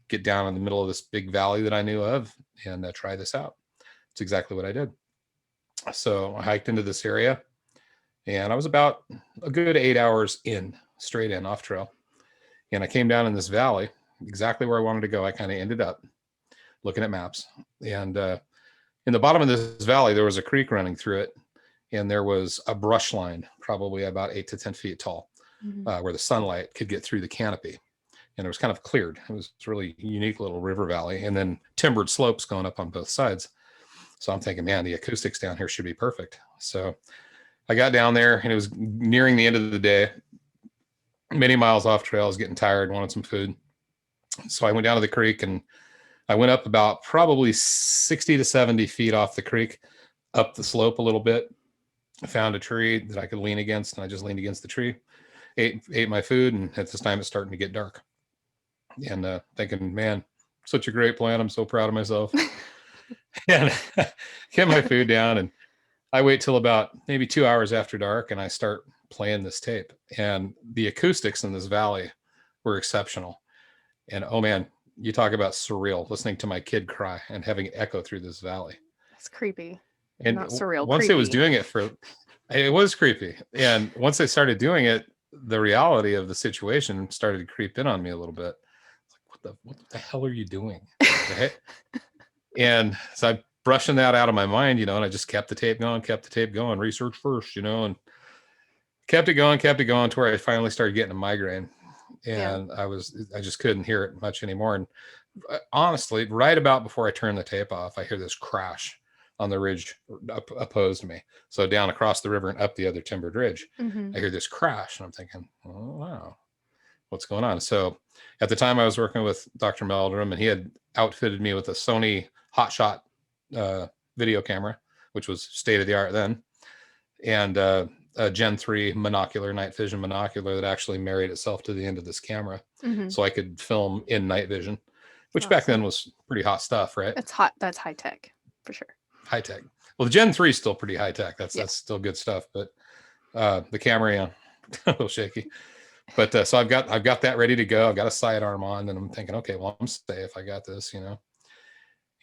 get down in the middle of this big valley that I knew of and try this out. It's exactly what I did. So I hiked into this area, and I was about a good 8 hours straight in off trail. And I came down in this valley, exactly where I wanted to go. I kind of ended up looking at maps. And in the bottom of this valley, there was a creek running through it. And there was a brush line, probably about 8 to 10 feet tall, where the sunlight could get through the canopy. And it was kind of cleared. It was a really unique little river valley, and then timbered slopes going up on both sides. So I'm thinking, man, the acoustics down here should be perfect. So I got down there, and it was nearing the end of the day, many miles off trail. I was getting tired, wanted some food. So I went down to the creek, and I went up about probably 60 to 70 feet off the creek, up the slope a little bit. I found a tree that I could lean against, and I just leaned against the tree, ate my food, and at this time it's starting to get dark. And thinking, man, such a great plan. I'm so proud of myself. And get my food down, and I wait till about maybe 2 hours after dark, and I start playing this tape. And the acoustics in this valley were exceptional. And oh man, you talk about surreal, listening to my kid cry and having it echo through this valley. That's creepy. And not surreal. Once creepy. It was doing it was creepy. And once they started doing it, the reality of the situation started to creep in on me a little bit. It's like, what the hell are you doing? Okay? And so I'm brushing that out of my mind, and I just kept the tape going, research first, and kept it going to where I finally started getting a migraine. And I just couldn't hear it much anymore. And honestly, right about before I turned the tape off, I hear this crash on the ridge opposed to me. So down across the river and up the other timbered ridge, I hear this crash, and I'm thinking, oh, wow, what's going on? So at the time I was working with Dr. Meldrum, and he had outfitted me with a Sony hotshot video camera, which was state of the art then. And a Gen 3 monocular, night vision monocular that actually married itself to the end of this camera. So I could film in night vision, which back then was pretty hot stuff, right? That's hot. That's high tech for sure. High tech. Well, the Gen 3 is still pretty high tech. That's still good stuff. But the camera, a little shaky. But so I've got that ready to go. I've got a sidearm on, and I'm thinking, okay, well, I'm safe. I got this,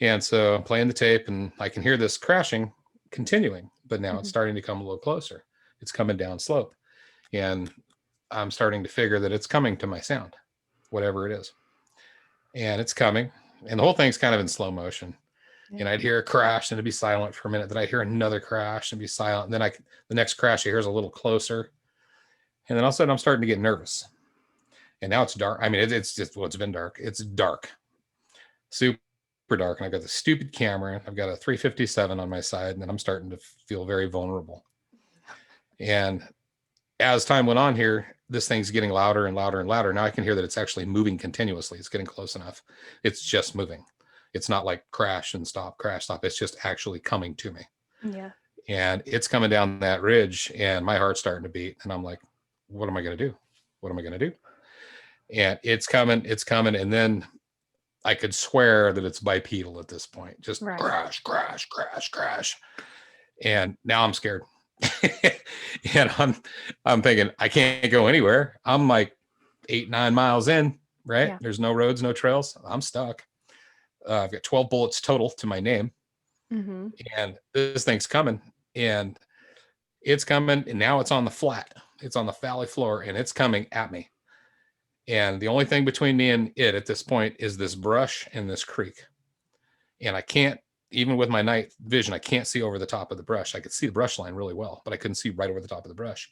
And so I'm playing the tape, and I can hear this crashing continuing, but now it's starting to come a little closer. It's coming down slope, and I'm starting to figure that it's coming to my sound, whatever it is. And it's coming, and the whole thing's kind of in slow motion. And I'd hear a crash, and it'd be silent for a minute. Then I'd hear another crash and be silent. And then the next crash I hear is a little closer. And then all of a sudden I'm starting to get nervous. And now it's dark. I mean, it's just, well, it's been dark. It's dark, super dark. And I've got the stupid camera. I've got a 357 on my side, and then I'm starting to feel very vulnerable. And as time went on here, this thing's getting louder and louder and louder. Now I can hear that it's actually moving continuously. It's getting close enough. It's just moving. It's not like crash and stop, crash, stop. It's just actually coming to me. Yeah. And it's coming down that ridge, and my heart's starting to beat. And I'm like, what am I going to do? What am I going to do? And it's coming. And then I could swear that it's bipedal at this point. Just Right. crash, crash, crash, crash. And now I'm scared. And I'm thinking, I can't go anywhere. I'm like 8-9 miles in, right? Yeah. There's no roads, no trails. I'm stuck. I've got 12 bullets total to my name. Mm-hmm. And this thing's coming. And it's coming. And now it's on the flat. It's on the valley floor, and it's coming at me. And the only thing between me and it at this point is this brush and this creek. And I can't, even with my night vision, I can't see over the top of the brush. I could see the brush line really well, but I couldn't see right over the top of the brush.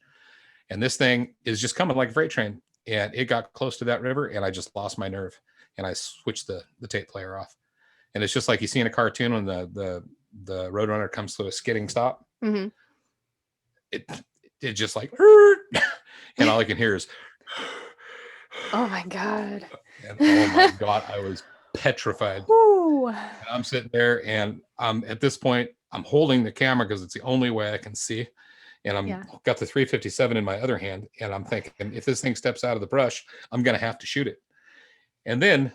And this thing is just coming like a freight train. And it got close to that river, and I just lost my nerve. And I switched the tape player off. And it's just like you see in a cartoon when the Roadrunner comes to a skidding stop. Mm-hmm. It just like, and all I can hear is, oh my God. and oh my God, I was petrified. Ooh. And I'm sitting there, and at this point, I'm holding the camera because it's the only way I can see. And I'm got the 357 in my other hand, and I'm thinking, if this thing steps out of the brush, I'm going to have to shoot it. And then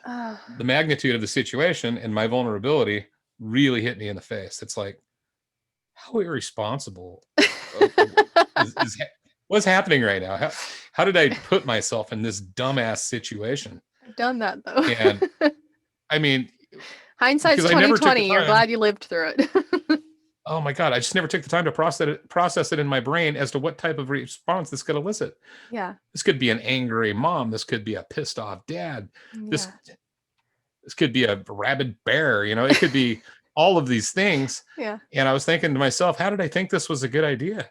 the magnitude of the situation and my vulnerability really hit me in the face. It's like, how irresponsible is what's happening right now? How did I put myself in this dumbass situation? I've done that though. And I mean, hindsight's 2020. You're glad you lived through it. Oh my God, I just never took the time to process it in my brain as to what type of response this could elicit. Yeah. This could be an angry mom. This could be a pissed off dad. This could be a rabid bear. It could be all of these things. Yeah. And I was thinking to myself, how did I think this was a good idea?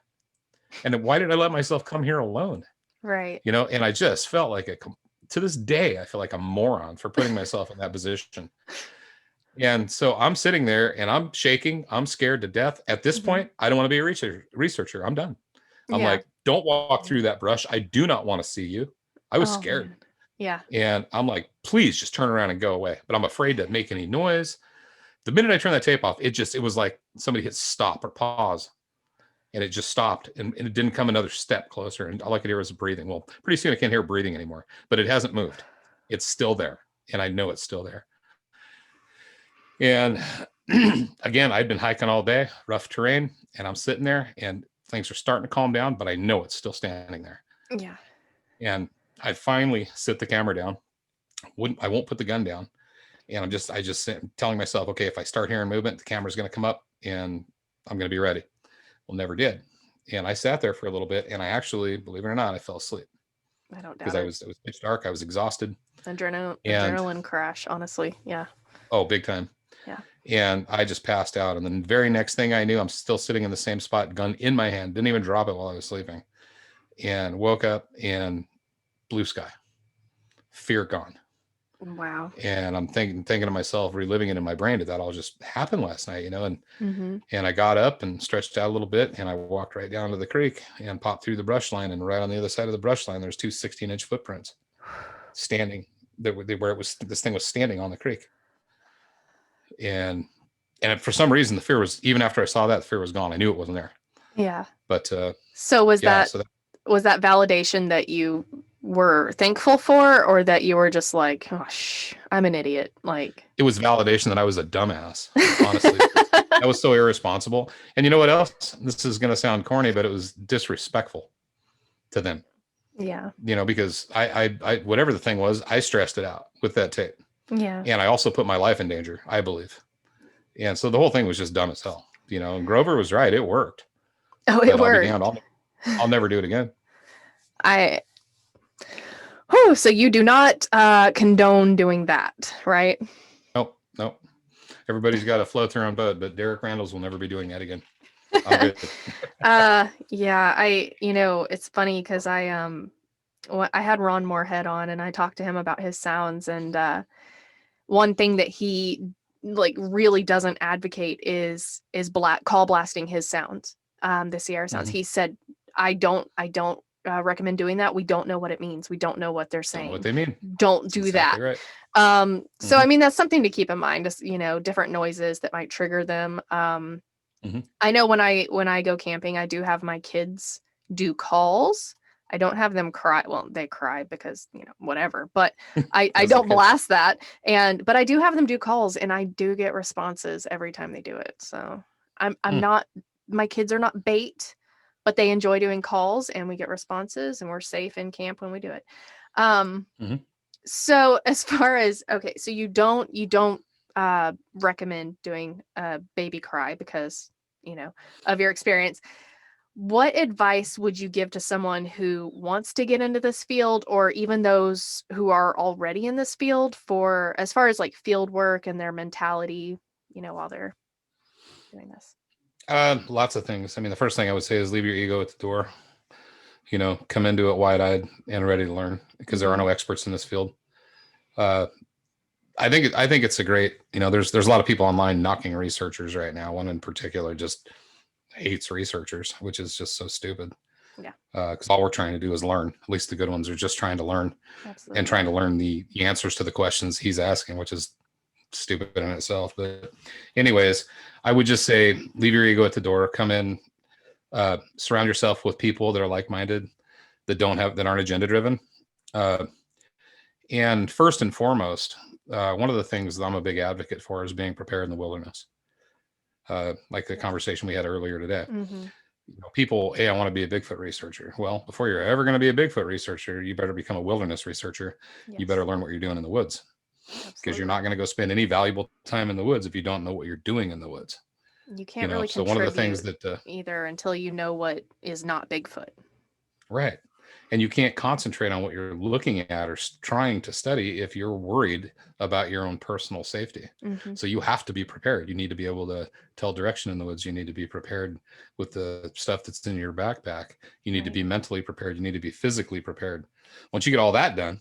And why did I let myself come here alone? Right. And I just felt like to this day, I feel like a moron for putting myself in that position. And so I'm sitting there and I'm shaking. I'm scared to death. At this point, I don't want to be a researcher. I'm done. I'm like, don't walk through that brush. I do not want to see you. I was scared. Man. Yeah. And I'm like, please just turn around and go away. But I'm afraid to make any noise. The minute I turned that tape off, it was like somebody hit stop or pause. And it just stopped, and it didn't come another step closer. And all I could hear was breathing. Well, pretty soon I can't hear breathing anymore, but it hasn't moved. It's still there. And I know it's still there. And again, I'd been hiking all day, rough terrain, and I'm sitting there and things are starting to calm down, but I know it's still standing there. Yeah. And I finally sit the camera down. I won't put the gun down. And I just telling myself, okay, if I start hearing movement, the camera's going to come up and I'm going to be ready. Well, never did. And I sat there for a little bit, and I actually, believe it or not, I fell asleep. I don't doubt because it was pitch dark. I was exhausted. Adrenaline crash, honestly. Yeah. Oh, big time. Yeah. And I just passed out. And then the very next thing I knew, I'm still sitting in the same spot, gun in my hand, didn't even drop it while I was sleeping, and woke up and blue sky, fear gone. Wow. And I'm thinking to myself, reliving it in my brain, did that all just happen last night? And I got up and stretched out a little bit, and I walked right down to the creek and popped through the brush line. And right on the other side of the brush line, there's two 16-inch footprints standing where this thing was standing on the creek. And for some reason, the fear was, even after I saw that, the fear was gone. I knew it wasn't there. Yeah. But so was that validation that you were thankful for, or that you were just like, oh, I'm an idiot? Like, it was validation that I was a dumbass, honestly. That was so irresponsible. And you know what else? This is going to sound corny, but it was disrespectful to them. Yeah. Because I whatever the thing was, I stressed it out with that tape. Yeah. And I also put my life in danger, I believe. And so the whole thing was just dumb as hell. And Grover was right. It worked. Oh, it worked. I'll never do it again. So you do not condone doing that, right? Nope. Everybody's got to float their own boat, but Derek Randles will never be doing that again. Yeah, it's funny because I had Ron Moorhead on, and I talked to him about his sounds, and one thing that he really doesn't advocate is call blasting his sounds, the Sierra sounds. Mm-hmm. He said, I don't recommend doing that. We don't know what it means. We don't know what they're saying. What they mean. Don't do exactly that. Right. So I mean, that's something to keep in mind. Just, different noises that might trigger them. Mhm. I know when I go camping, I do have my kids do calls. I don't have them cry. Well, they cry because, whatever, but I Those are don't kids. blast that. But I do have them do calls, and I do get responses every time they do it. So I'm Mm. not, my kids are not bait, but they enjoy doing calls, and we get responses, and we're safe in camp when we do it. Um, Mhm. so as far as, okay, so you don't recommend doing a baby cry because, of your experience. What advice would you give to someone who wants to get into this field, or even those who are already in this field, for as far as like field work and their mentality, while they're doing this? Lots of things. I mean, the first thing I would say is leave your ego at the door. Come into it wide-eyed and ready to learn, because there are Mm-hmm. no experts in this field. Uh, I think it's a great. There's a lot of people online knocking researchers right now. One in particular just hates researchers, which is just so stupid. Yeah, Because all we're trying to do is learn. At least the good ones are just trying to learn and absolutely. trying to learn the answers to the questions he's asking, which is stupid in itself. But anyways, I would just say leave your ego at the door. Come in, surround yourself with people that are like-minded, that aren't agenda driven. Uh, and first and foremost, one of the things that I'm a big advocate for is being prepared in the wilderness. Like the Yes. conversation we had earlier today. Mm-hmm. People, hey, I want to be a Bigfoot researcher. Well, before you're ever going to be a Bigfoot researcher, you better become a wilderness researcher. You Yes, better learn what you're doing in the woods, because you're absolutely. not going to go spend any valuable time in the woods if you don't know what you're doing in the woods. You can't really So one of the things contribute that, either until you know what is not Bigfoot. right. And you can't concentrate on what you're looking at or trying to study if you're worried about your own personal safety. Mm-hmm. So you have to be prepared. You need to be able to tell direction in the woods. You need to be prepared with the stuff that's in your backpack. You need to Right. be mentally prepared. You need to be physically prepared. Once you get all that done,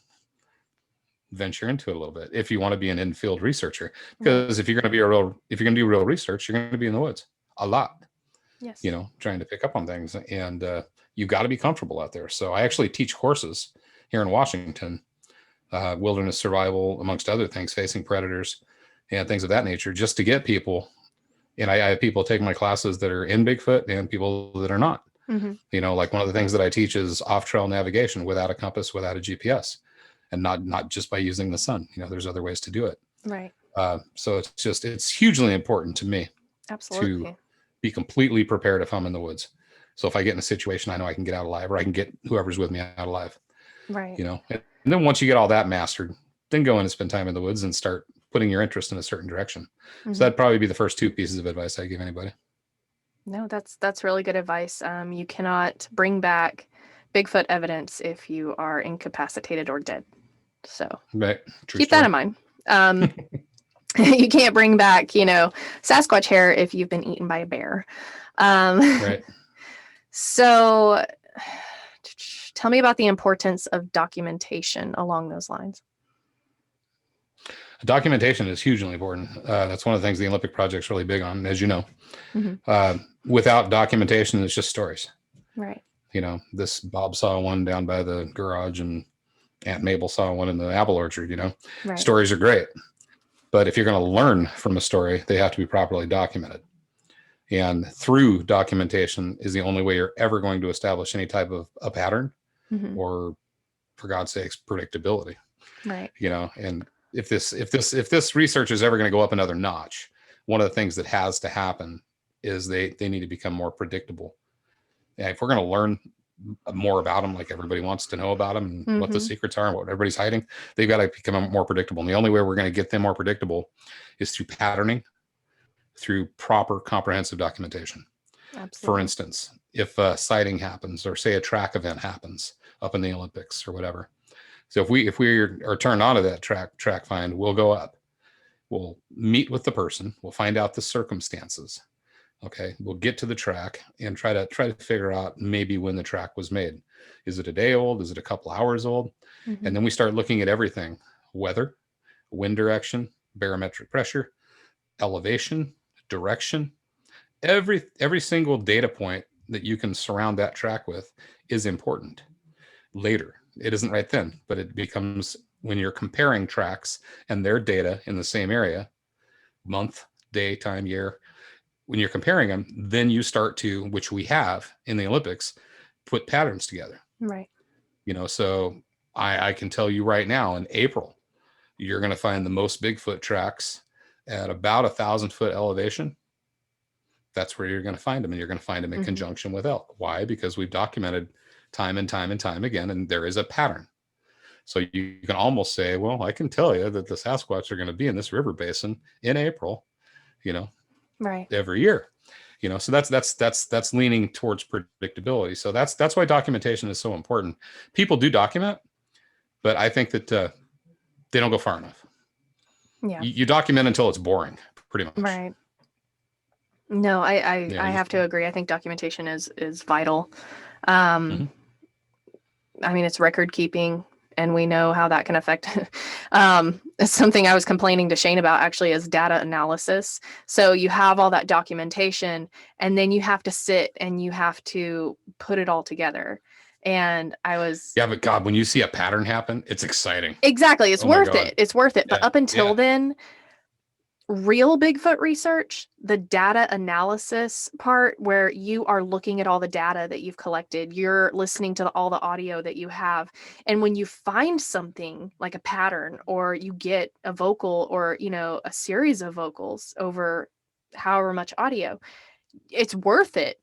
venture into it a little bit if you want to be an in-field researcher. Right. Because if you're going to do real research, you're going to be in the woods a lot. Yes. Trying to pick up on things, and you've got to be comfortable out there. So I actually teach courses here in Washington, wilderness survival, amongst other things, facing predators and things of that nature, just to get people. And I have people take my classes that are in Bigfoot and people that are not. Mm-hmm. Like one of the things that I teach is off-trail navigation without a compass, without a GPS, and not just by using the sun. There's other ways to do it. Right. So it's hugely important to me to Absolutely. be completely prepared if I'm in the woods. So if I get in a situation, I know I can get out alive, or I can get whoever's with me out alive. Right. And then once you get all that mastered, then go in and spend time in the woods and start putting your interest in a certain direction. So Mm-hmm. that'd probably be the first two pieces of advice I give anybody. No, that's really good advice. You cannot bring back Bigfoot evidence if you are incapacitated or dead. So Right. True keep that story. in mind. You can't bring back, Sasquatch hair if you've been eaten by a bear. Right. So tell me about the importance of documentation along those lines. Documentation is hugely important. That's one of the things the Olympic Project's really big on, as you know. Mm-hmm. Without documentation, it's just stories. Right. This Bob saw one down by the garage, and Aunt Mabel saw one in the apple orchard. Right. Stories are great, but if you're going to learn from a story, they have to be properly documented. And through documentation is the only way you're ever going to establish any type of a pattern, Mm-hmm. or, for God's sakes, predictability. Right. And if this research is ever going to go up another notch, one of the things that has to happen is they need to become more predictable. And if we're going to learn more about them, like everybody wants to know about them and Mm-hmm. what the secrets are and what everybody's hiding, they've got to become more predictable. And the only way we're going to get them more predictable is through patterning, through proper comprehensive documentation. Absolutely. For instance, if a sighting happens, or say a track event happens up in the Olympics or whatever. So if we are turned onto that track find, we'll go up. We'll meet with the person. We'll find out the circumstances. Okay, we'll get to the track and try to figure out maybe when the track was made. Is it a day old? Is it a couple hours old? Mm-hmm. And then we start looking at everything: weather, wind direction, barometric pressure, elevation, direction. Every single data point that you can surround that track with is important. Later, it isn't right then, but it becomes when you're comparing tracks and their data in the same area, month, day, time, year. when you're comparing them, then you start to, which we have in the Olympics, put patterns together. Right. So I can tell you right now, in April, you're going to find the most Bigfoot tracks at about 1,000-foot elevation. That's where you're going to find them, and you're going to find them in conjunction with elk. Why? Because we've documented time and time and time again, and there is a pattern. So you can almost say, well, I can tell you that the Sasquatch are going to be in this river basin in April, right, every year. So that's leaning towards predictability. So that's why documentation is so important. People do document, but I think that they don't go far enough. Yeah. You document until it's boring, pretty much. Right. No, I have to agree. I think documentation is vital. I mean, it's record keeping, and we know how that can affect. It's something I was complaining to Shane about, actually, is data analysis. So you have all that documentation, and then you have to sit and you have to put it all together. And I was... Yeah, but God, when you see a pattern happen, it's exciting. Exactly. It's worth it. It's worth it. Yeah. But up until then, real Bigfoot research, the data analysis part, where you are looking at all the data that you've collected, you're listening to all the audio that you have. And when you find something like a pattern, or you get a vocal, or, a series of vocals over however much audio, it's worth it.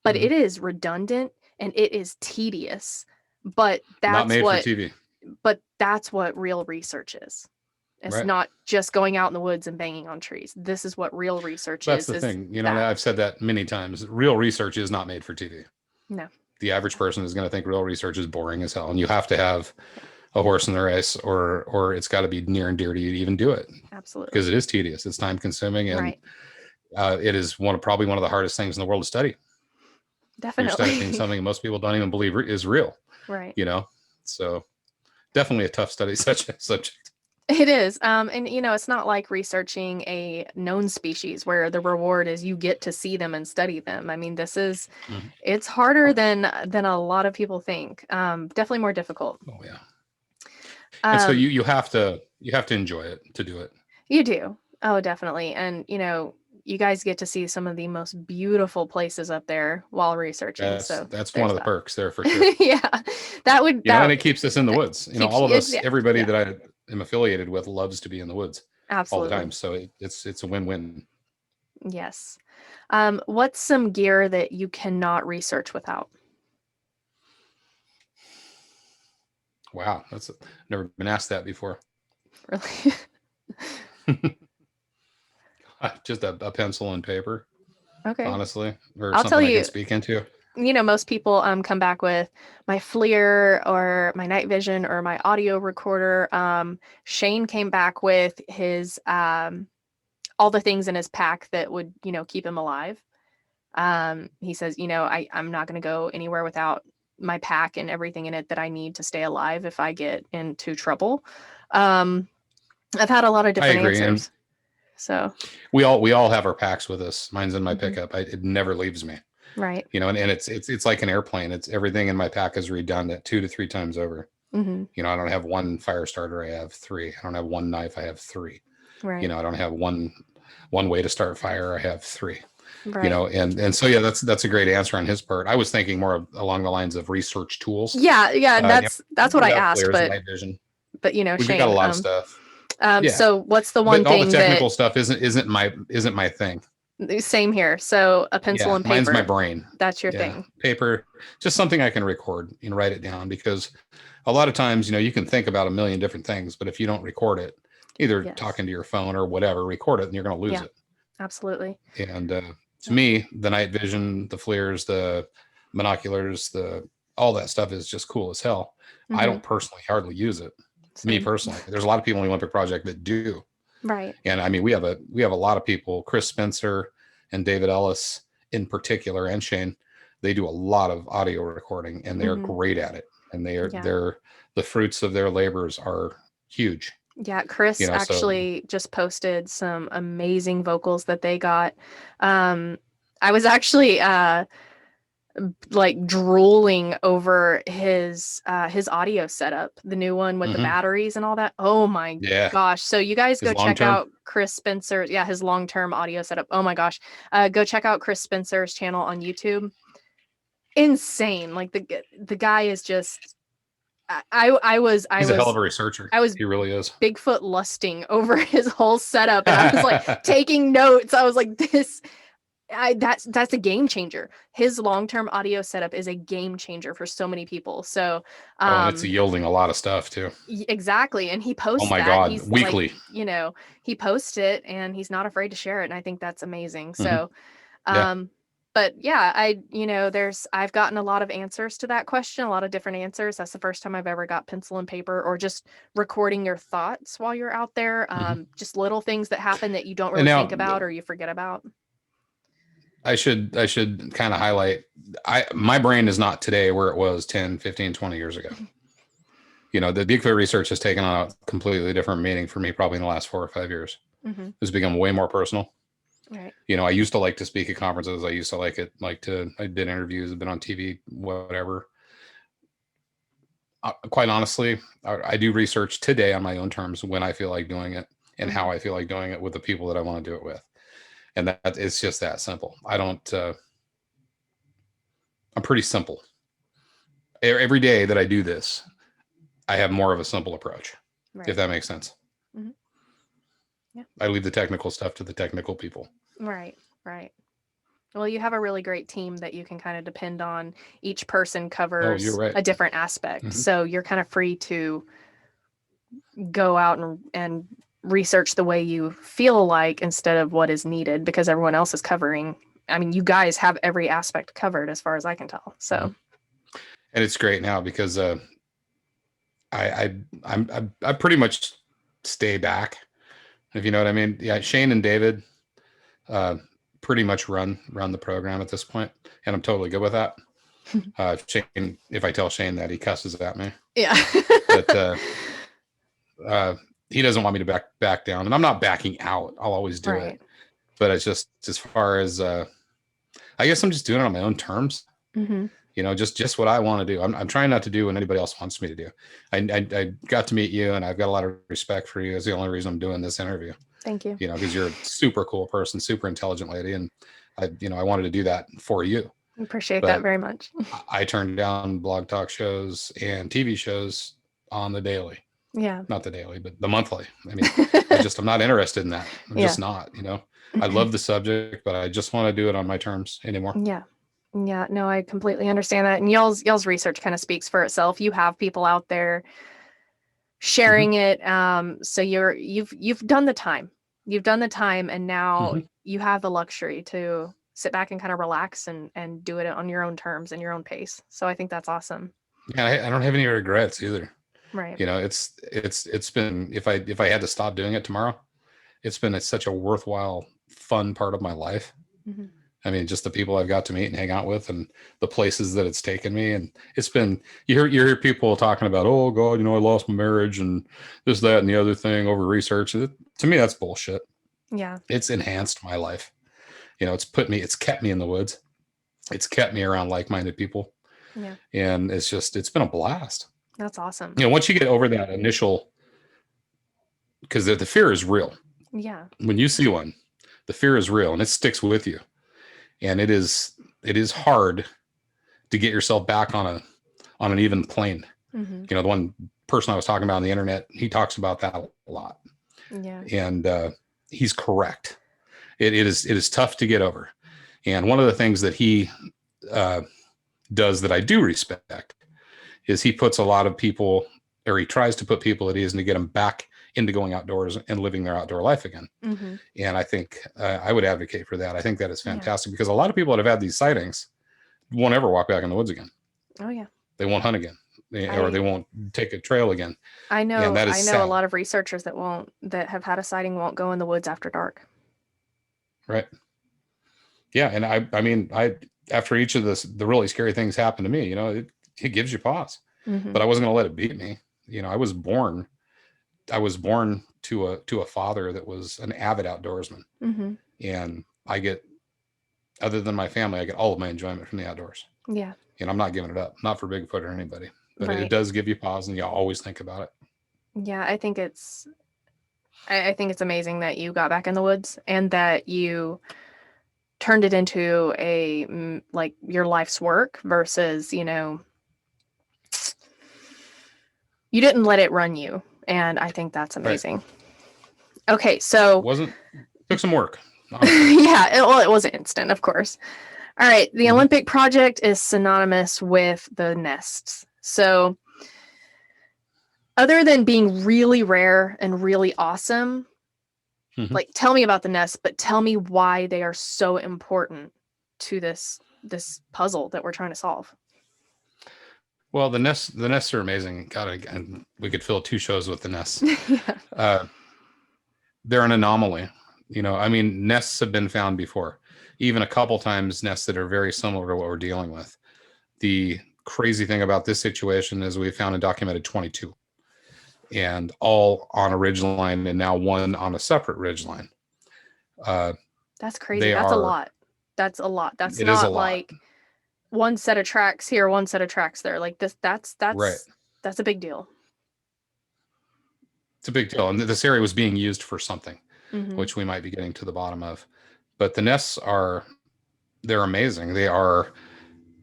But it is redundant and it is tedious. But that's not made for TV. But that's what real research is. It's not just going out in the woods and banging on trees. This is what real research is. That's the thing. I've said that many times. Real research is not made for TV. No. The average person is going to think real research is boring as hell. And you have to have a horse in the race, or it's got to be near and dear to you to even do it. Absolutely. Because it is tedious. It's time consuming. And it is probably one of the hardest things in the world to study. Definitely. You're studying something most people don't even believe is real. Right. So definitely a tough study subject. It is. And it's not like researching a known species where the reward is you get to see them and study them. I mean, this is, it's harder than a lot of people think. Definitely more difficult. Oh yeah. And so you have to enjoy it to do it. You do. Oh, definitely. And you guys get to see some of the most beautiful places up there while researching. That's one of the perks there for sure. Yeah. And it keeps us in the woods. All of us, everybody that I am affiliated with loves to be in the woods. Absolutely. All the time. So it's a win-win. Yes. What's some gear that you cannot research without? Wow. Never been asked that before. Really? Just a pencil and paper. Okay. Honestly. Or I'll something tell you, I can speak into. Most people come back with my FLIR or my night vision or my audio recorder. Shane came back with his all the things in his pack that would keep him alive. He says, I'm not going to go anywhere without my pack and everything in it that I need to stay alive if I get into trouble. I've had a lot of different answers. So we all have our packs with us. Mine's in my pickup. It never leaves me. Right. And it's like an airplane. It's everything in my pack is redundant 2 to 3 times over. I don't have one fire starter. I have 3. I don't have one knife. I have 3. Right. I don't have one way to start fire. I have 3. Right. And so that's a great answer on his part. I was thinking more along the lines of research tools. Yeah. That's what I asked. But night vision. But we've Shane, got a lot of stuff. So what's the one thing? All thing the technical stuff isn't my thing. Same here. So a pencil and paper. Mine's my brain. That's your thing. Paper, just something I can record and write it down, because a lot of times, you can think about a million different things, but if you don't record it, either talking to your phone or whatever, record it, and you're going to lose it. Absolutely. And to me, the night vision, the FLIRs, the binoculars, all that stuff is just cool as hell. I don't personally hardly use it. Me personally, there's a lot of people in the Olympic Project that do. Right. And I mean, we have a lot of people, Chris Spencer and David Ellis in particular, and Shane, they do a lot of audio recording, and they're great at it. And they're the fruits of their labors are huge. Yeah, Chris actually just posted some amazing vocals that they got. I was actually like drooling over his audio setup, the new one with the Mm-hmm. batteries and all that. Oh my Yeah. gosh. So you guys His go long check term. out Chris Spencer. Yeah, his long-term audio setup. Oh my gosh. Go check out Chris Spencer's channel on YouTube. Insane. Like the guy is just I He's a hell of was a researcher. I was He really is. Bigfoot lusting over his whole setup, and I was like taking notes. I was like, that's a game changer. His long-term audio setup is a game changer for so many people. So, Oh, and it's yielding a lot of stuff too. exactly. And he Oh posts my that. God. He's like, Weekly. he posts it and he's not afraid to share it. And I think that's amazing. Mm-hmm. So, Yeah. um, but yeah, I've gotten a lot of answers to that question, a lot of different answers. That's the first time I've ever got pencil and paper or just recording your thoughts while you're out there. Mm-hmm. Just little things that happen that you don't And really now think about or you forget about. I should kind of highlight, my brain is not today where it was 10, 15, 20 years ago. The Bigfoot research has taken on a completely different meaning for me probably in the last 4 or 5 years. Mm-hmm. It's become way more personal. Right. I used to like to speak at conferences. I used to I did interviews, I've been on TV, whatever. Quite honestly, I do research today on my own terms when I feel like doing it and Mm-hmm. how I feel like doing it with the people that I want to do it with. And that it's just that simple. I'm pretty simple. Every day that I do this, I have more of a simple approach, Right. if that makes sense. Mm-hmm. Yeah. I leave the technical stuff to the technical people. Right. Right. Well, you have a really great team that you can kind of depend on. Each person Oh, you're covers right. a different aspect. Mm-hmm. So you're kind of free to go out and research the way you feel like instead of what is needed because everyone else is covering. I mean, you guys have every aspect covered as far as I can tell. So, Mm-hmm. And it's great now because I pretty much stay back, if you know what I mean. Yeah, Shane and David pretty much run the program at this point, and I'm totally good with that. Shane, if I tell Shane that, he cusses at me. Yeah. But he doesn't want me to back down, and I'm not backing out. I'll always do Right. it. But it's just as far as I guess I'm just doing it on my own terms. Mm-hmm. Just what I want to do. I'm trying not to do what anybody else wants me to do. I got to meet you, and I've got a lot of respect for you. It's the only reason I'm doing this interview. Thank you. Because you're a super cool person, super intelligent lady, and I wanted to do that for you. Appreciate that very much. I turned down blog talk shows and TV shows on the daily. Yeah. Not the daily, but the monthly. I mean, I'm not interested in that. I'm just not. I love the subject, but I just want to do it on my terms anymore. Yeah. Yeah, no, I completely understand that. And y'all's research kind of speaks for itself. You have people out there sharing it. So you've done the time. You've done the time, and now you have the luxury to sit back and kind of relax and do it on your own terms and your own pace. So I think that's awesome. Yeah, I don't have any regrets either. Right. It's been, if I had to stop doing it tomorrow, it's been such a worthwhile, fun part of my life. Mm-hmm. I mean, just the people I've got to meet and hang out with, and the places that it's taken me. And it's been, you hear people talking about, oh God, I lost my marriage and this, that, and the other thing over research. To me, that's bullshit. Yeah. It's enhanced my life. It's kept me in the woods. It's kept me around like-minded people. Yeah. And it's been a blast. That's awesome. Once you get over that initial, because the fear is real. Yeah. When you see one, the fear is real and it sticks with you. And it is hard to get yourself back on an even plane. Mm-hmm. The one person I was talking about on the internet, he talks about that a lot. Yeah. And he's correct. It is tough to get over. And one of the things that he does that I do respect is he puts a lot of people, or he tries to put people at ease and to get them back into going outdoors and living their outdoor life again. Mm-hmm. And I think I would advocate for that. I think that is fantastic because a lot of people that have had these sightings won't ever walk back in the woods again. Oh yeah. They won't hunt again, or they won't take a trail again. I know. And that is sad. A lot of researchers that have had a sighting won't go in the woods after dark. Right. Yeah. And I mean, after each of the really scary things happened to me, it gives you pause, but I wasn't going to let it beat me. I was born to a father that was an avid outdoorsman. And I get, other than my family, I get all of my enjoyment from the outdoors. Yeah. And I'm not giving it up, not for Bigfoot or anybody, but it Right. does give you pause and you always think about it. Yeah, I think it's amazing that you got back in the woods and that you turned it into like your life's work versus, you didn't let it run you. And I think that's Right. amazing. Okay, so Wasn't, took some work, honestly. yeah, it wasn't instant, of course. All right, the Hmm. Olympic project is synonymous with the nests. So, other than being really rare and really awesome, Hmm. like tell me about the nests, but tell me why they are so important to this puzzle that we're trying to solve. Well, the nests are amazing. God, and we could fill 2 shows with the nests. Yeah. Uh, they're an anomaly. I mean, nests have been found before, even a couple times nests that are very similar to what we're dealing with. The crazy thing about this situation is we found and documented 22, and all on a ridge line, and now one on a separate ridge line. Uh, That's crazy. they That's a are. lot. That's a lot. That's It is a not lot, like one set of tracks here, one set of tracks there. Like this right? that's a big deal. It's a big deal, and this area was being used for something, Mhm. which we might be getting to the bottom of. But the nests are, they're amazing. They are.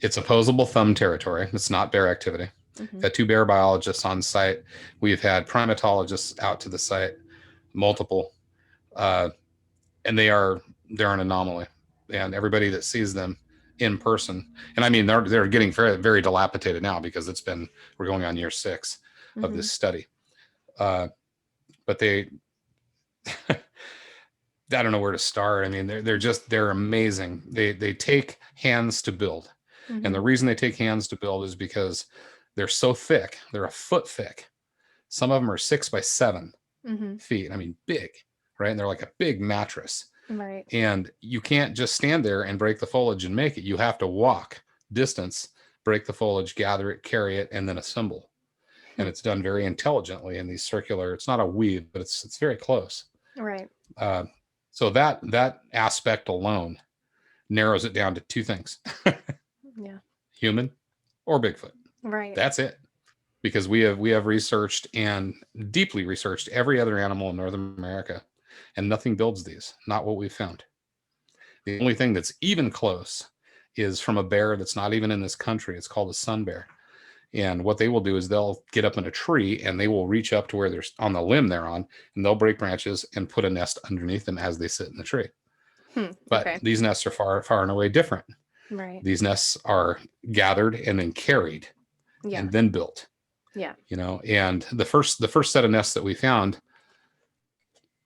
It's opposable thumb territory. It's not bear activity. We've Mhm. had 2 bear biologists on site. We've had primatologists out to the site, multiple, uh, and they're an anomaly. And everybody that sees them in person, and I mean they're getting very very dilapidated now because we're going on year 6 of Mhm. this study. Uh, but I don't know where to start. I mean, they're amazing. They take hands to build, and the Mhm. reason they take hands to build is because they're so thick. They're a foot thick. Some of them are 6 by 7 Mhm. feet. I mean, big, right? And they're like a big mattress. Right. And you can't just stand there and break the foliage and make it. You have to walk distance, break the foliage, gather it, carry it, and then assemble. And Hmm. it's done very intelligently in these circular. It's not a weave, but it's very close. Right. Uh, so that aspect alone narrows it down to 2 things: Yeah. human or Bigfoot. Right. That's it. Because we have researched and deeply researched every other animal in North America, and nothing builds these. Not what we've found. The only thing that's even close is from a bear that's not even in this country. It's called a sun bear. And what they will do is they'll get up in a tree and they will reach up to where they're on the limb they're on, and they'll break branches and put a nest underneath them as they sit in the tree. Hmm. But Okay. these nests are far, far and away different. Right. These nests are gathered and then carried Yeah. and then built. Yeah. And the first set of nests that we found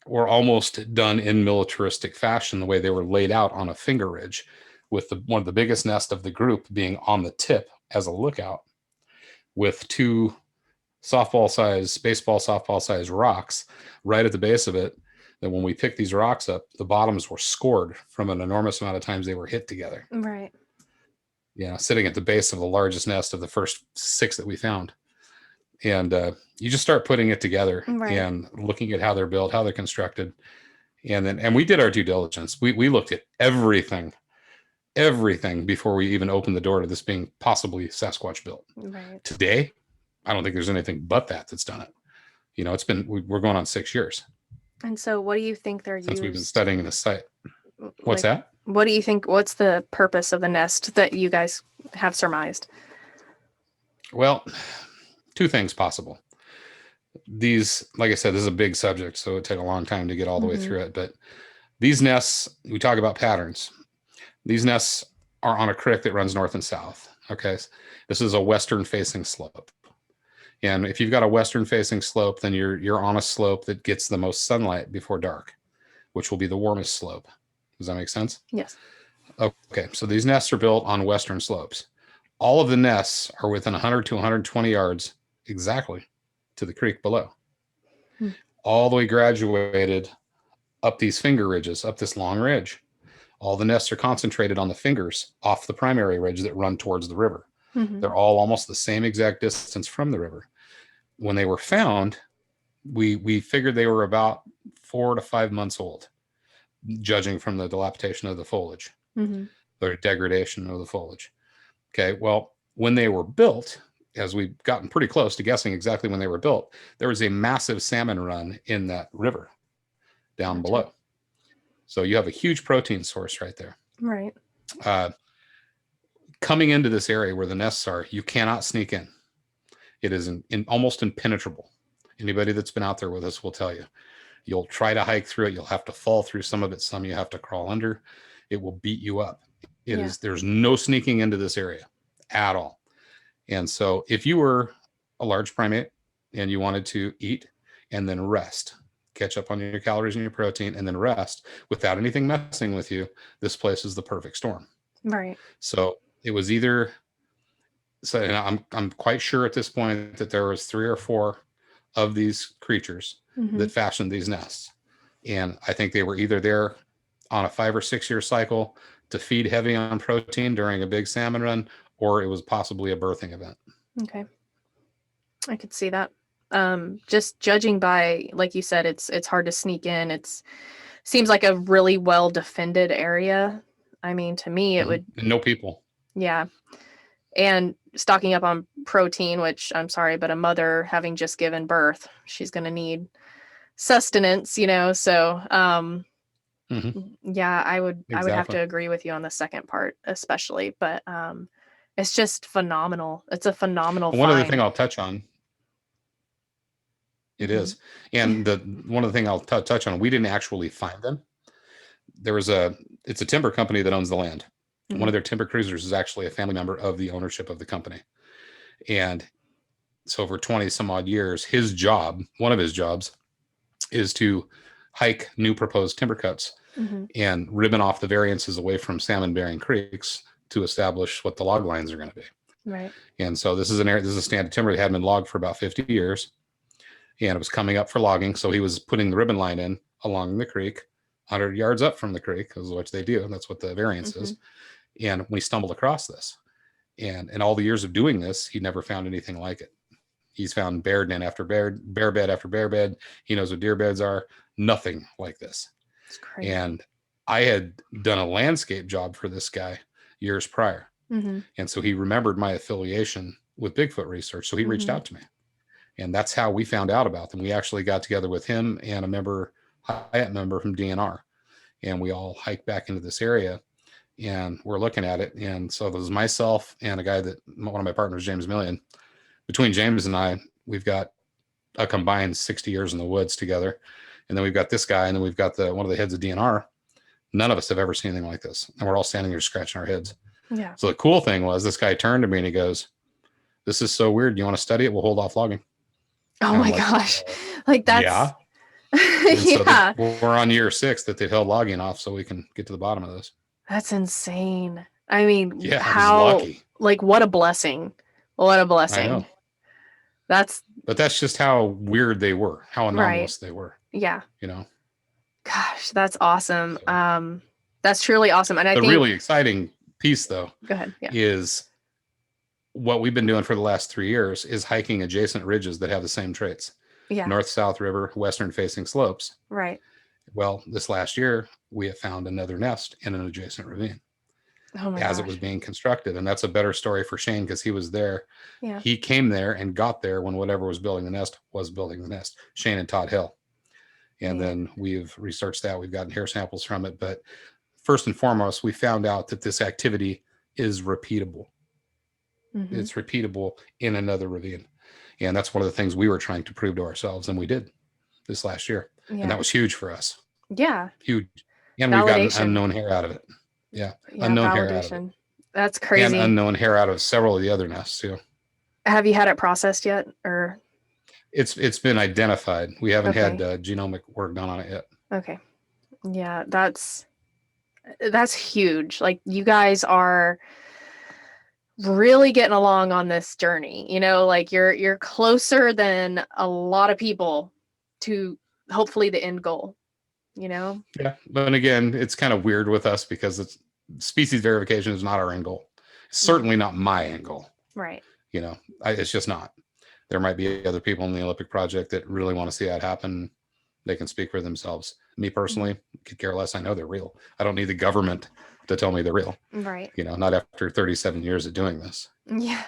were almost done in militaristic fashion, the way they were laid out on a finger ridge, with one of the biggest nests of the group being on the tip as a lookout, with 2 baseball softball size rocks right at the base of it. That when we picked these rocks up, the bottoms were scored from an enormous amount of times they were hit together. Right. Sitting at the base of the largest nest of the first 6 that we found. And you just start putting it together Right. and looking at how they're built, how they're constructed. And we did our due diligence. We looked at everything before we even opened the door to this being possibly Sasquatch built. Right. Today, I don't think there's anything but that's done it. We're going on 6 years And so what do you think they're since we've been used studying this site. What's like that? what do you think what's the purpose of the nest that you guys have surmised? Well, 2 things possible. These, like I said, this is a big subject, so it take a long time to get all the way Mhm. through it. But these nests, we talk about patterns. These nests are on a creek that runs north and south. Okay. This is a western facing slope. And if you've got a western facing slope, then you're on a slope that gets the most sunlight before dark, which will be the warmest slope. Does that make sense? Yes. Okay. So these nests are built on western slopes. All of the nests are within 100 to 120 yards exactly to the creek below. Hmm. All the way graduated up these finger ridges, up this long ridge. All the nests are concentrated on the fingers off the primary ridge that run towards the river. Mhm. They're all almost the same exact distance from the river. When they were found, we figured they were about 4 to 5 months old, judging from the dilapidation of the foliage, Mhm. the degradation of the foliage. Okay. Well, when they were built, as we've gotten pretty close to guessing exactly when they were built, there was a massive salmon run in that river down Gotcha. below. So you have a huge protein source right there. Right. Uh, Coming into this area where the nests are, you cannot sneak in. It is almost impenetrable. Anybody that's been out there with us will tell you. You'll try to hike through it. You'll have to fall through some of it. Some you have to crawl under. It will beat you up. There's no sneaking into this area at all. And so if you were a large primate and you wanted to eat and then rest, catch up on your calories and your protein and then rest without anything messing with you, this place is the perfect storm. Right. So it was either, so I'm quite sure at this point that there was 3 or 4 of these creatures that fashioned these nests. And I think they were either there on a 5 or 6 year cycle to feed heavy on protein during a big salmon run, or it was possibly a birthing event. Okay. I could see that. Just judging by, like you said, it's hard to sneak in. Seems like a really well defended area. I mean, to me, it would. And no people. Yeah. And stocking up on protein, which I'm sorry, but a mother having just given birth, she's going to need sustenance, so yeah, I would have to agree with you on the second part, especially, but it's just phenomenal. It's a phenomenal one find. other thing I'll touch on, it is, and one of the thing I'll touch on, we didn't actually find them. It's a timber company that owns the land. One of their timber cruisers is actually a family member of the ownership of the company. And so for 20 some odd years, one of his jobs is to hike new proposed timber cuts and ribbon off the variances away from salmon bearing creeks to establish what the log lines are going to be. Right. And so this is a stand of timber that hadn't been logged for about 50 years. And it was coming up for logging. So he was putting the ribbon line in along the creek, 100 yards up from the creek, is what they do. And that's what the variance is. And we stumbled across this. And in all the years of doing this, he never found anything like it. He's found bear den after bear bed after bear bed. He knows what deer beds are. Nothing like this. It's crazy. And I had done a landscape job for this guy years prior. And so he remembered my affiliation with Bigfoot research. So he reached out to me. And that's how we found out about them. We actually got together with him and a Hyatt member from DNR. And we all hiked back into this area. And we're looking at it. And so there was myself and a guy one of my partners, James Million. Between James and I, we've got a combined 60 years in the woods together. And then we've got this guy, and then we've got one of the heads of DNR. None of us have ever seen anything like this. And we're all standing here scratching our heads. Yeah. So the cool thing was this guy turned to me and he goes, "This is so weird. Do you want to study it? We'll hold off logging." Oh my gosh. Like that's. Yeah. Yeah. So we're on year 6 that they've held logging off so we can get to the bottom of this. That's insane. I mean, yeah, how, lucky. Like, what a blessing. What a blessing. I know. But that's just how weird they were, how anomalous they were. Yeah. Gosh, that's awesome. That's truly awesome. And I think the really exciting piece, though, go ahead. Yeah. is what we've been doing for the last 3 years is hiking adjacent ridges that have the same traits. Yeah. North-south river, western facing slopes. Right. Well, this last year, we have found another nest in an adjacent ravine. Oh my as gosh. it was being constructed. And that's a better story for Shane because he was there. Yeah. He came there and got there when whatever was building the nest was building the nest. Shane and Todd Hill. And then we've researched that. We've gotten hair samples from it. But first and foremost, we found out that this activity is repeatable. It's repeatable in another ravine. And that's one of the things we were trying to prove to ourselves. And we did this last year. Yeah. And that was huge for us. Yeah. Huge. And we've gotten unknown hair out of it. Yeah. Unknown hair out of it. That's crazy. And unknown hair out of several of the other nests too. Have you had it processed yet, or? It's been identified. We haven't had genomic work done on it yet. Okay. Yeah, that's huge. Like, you guys are really getting along on this journey. Like you're closer than a lot of people to hopefully the end goal. Yeah. But again, it's kind of weird with us because it's species verification is not our end goal. It's certainly not my end goal. Right. It's just not. There might be other people in the Olympic project that really want to see that happen. They can speak for themselves. Me personally, could care less. I know they're real. I don't need the government to tell me they're real. Right. Not after 37 years of doing this. Yeah.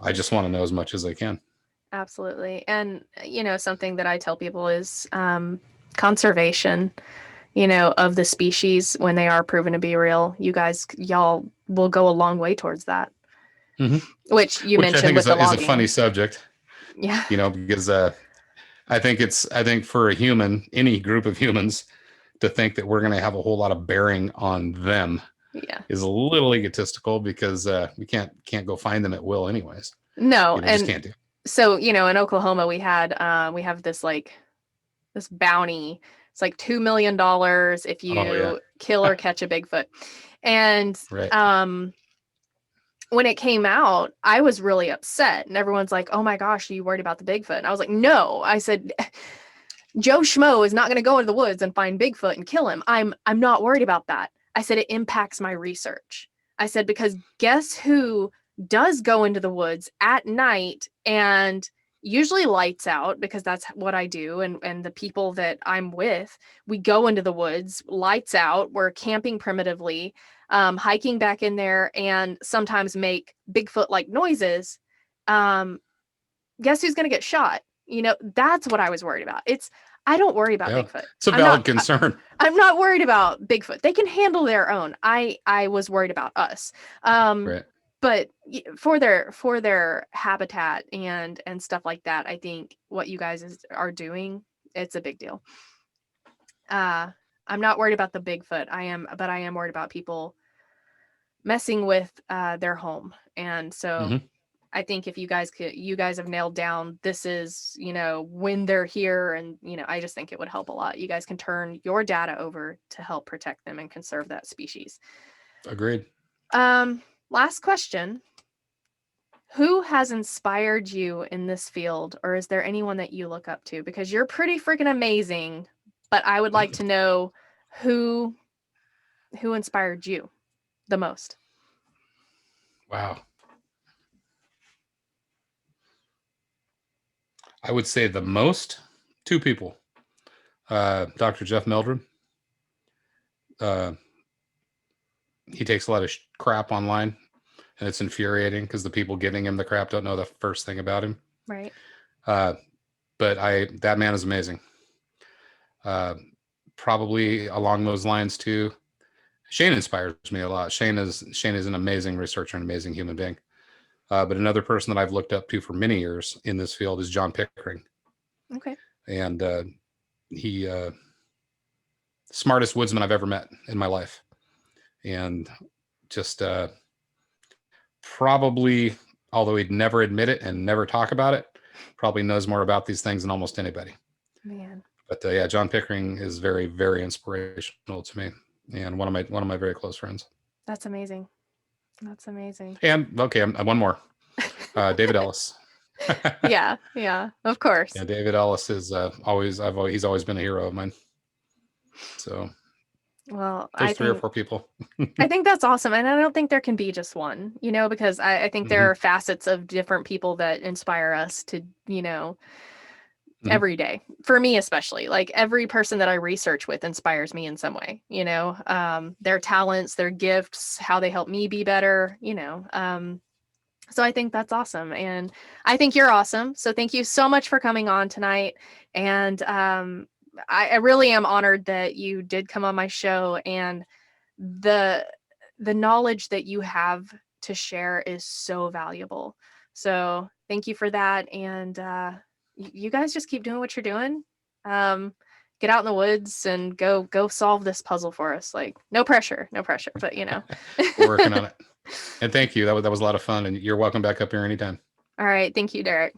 I just want to know as much as I can. Absolutely. And, something that I tell people is conservation, of the species when they are proven to be real. Y'all will go a long way towards that. Mm-hmm. Which you Which mentioned I think with the is a logging. funny subject. Yeah. Because I think for a human, any group of humans, to think that we're going to have a whole lot of bearing on them is a little egotistical, because we can't go find them at will anyways. No, just can't do. So, in Oklahoma we have this this bounty. It's like $2 million if you kill or catch a Bigfoot. And right. When it came out, I was really upset, and everyone's like, "Oh my gosh, are you worried about the Bigfoot?" And I was like, "No." I said, Joe Schmo is not going to go into the woods and find Bigfoot and kill him. I'm not worried about that. I said, it impacts my research. I said, because guess who does go into the woods at night, and usually lights out, because that's what I do. And the people that I'm with, we go into the woods, lights out, we're camping primitively, hiking back in there, and sometimes make Bigfoot like noises. Guess who's going to get shot? That's what I was worried about. I don't worry about Bigfoot. It's a valid concern. I'm not worried about Bigfoot. They can handle their own. I was worried about us. Right. But for their habitat and stuff like that, I think what you guys are doing, it's a big deal. I'm not worried about the Bigfoot. But I am worried about people messing with their home. And so I think if you guys have nailed down, this is, when they're here, and, I just think it would help a lot. You guys can turn your data over to help protect them and conserve that species. Agreed. Last question. Who has inspired you in this field, or is there anyone that you look up to? Because you're pretty freaking amazing, but I would like to know who inspired you the most. Wow. I would say the most, two people. Dr. Jeff Meldrum. He takes a lot of crap online, and it's infuriating because the people giving him the crap don't know the first thing about him. Right. But that man is amazing. Probably along those lines too, Shane inspires me a lot. Shane is an amazing researcher, an amazing human being. But another person that I've looked up to for many years in this field is John Pickering. Okay. And he smartest woodsman I've ever met in my life. And just probably, although he'd never admit it and never talk about it, probably knows more about these things than almost anybody. Man. But John Pickering is very, very inspirational to me, and one of my very close friends. That's amazing. That's amazing. And okay, one more. David Ellis. Yeah, of course. Yeah, David Ellis is he's always been a hero of mine. So, well, there's three or four people. I think that's awesome, and I don't think there can be just one, because I think there are facets of different people that inspire us to, every day. For me, especially, like every person that I research with inspires me in some way, their talents, their gifts, how they help me be better, so I think that's awesome. And I think you're awesome. So thank you so much for coming on tonight. And I really am honored that you did come on my show, and the knowledge that you have to share is so valuable. So thank you for that. And you guys just keep doing what you're doing. Get out in the woods and go solve this puzzle for us. Like, no pressure, but We're working on it. And thank you. That was a lot of fun, and you're welcome back up here anytime. All right. Thank you, Derek.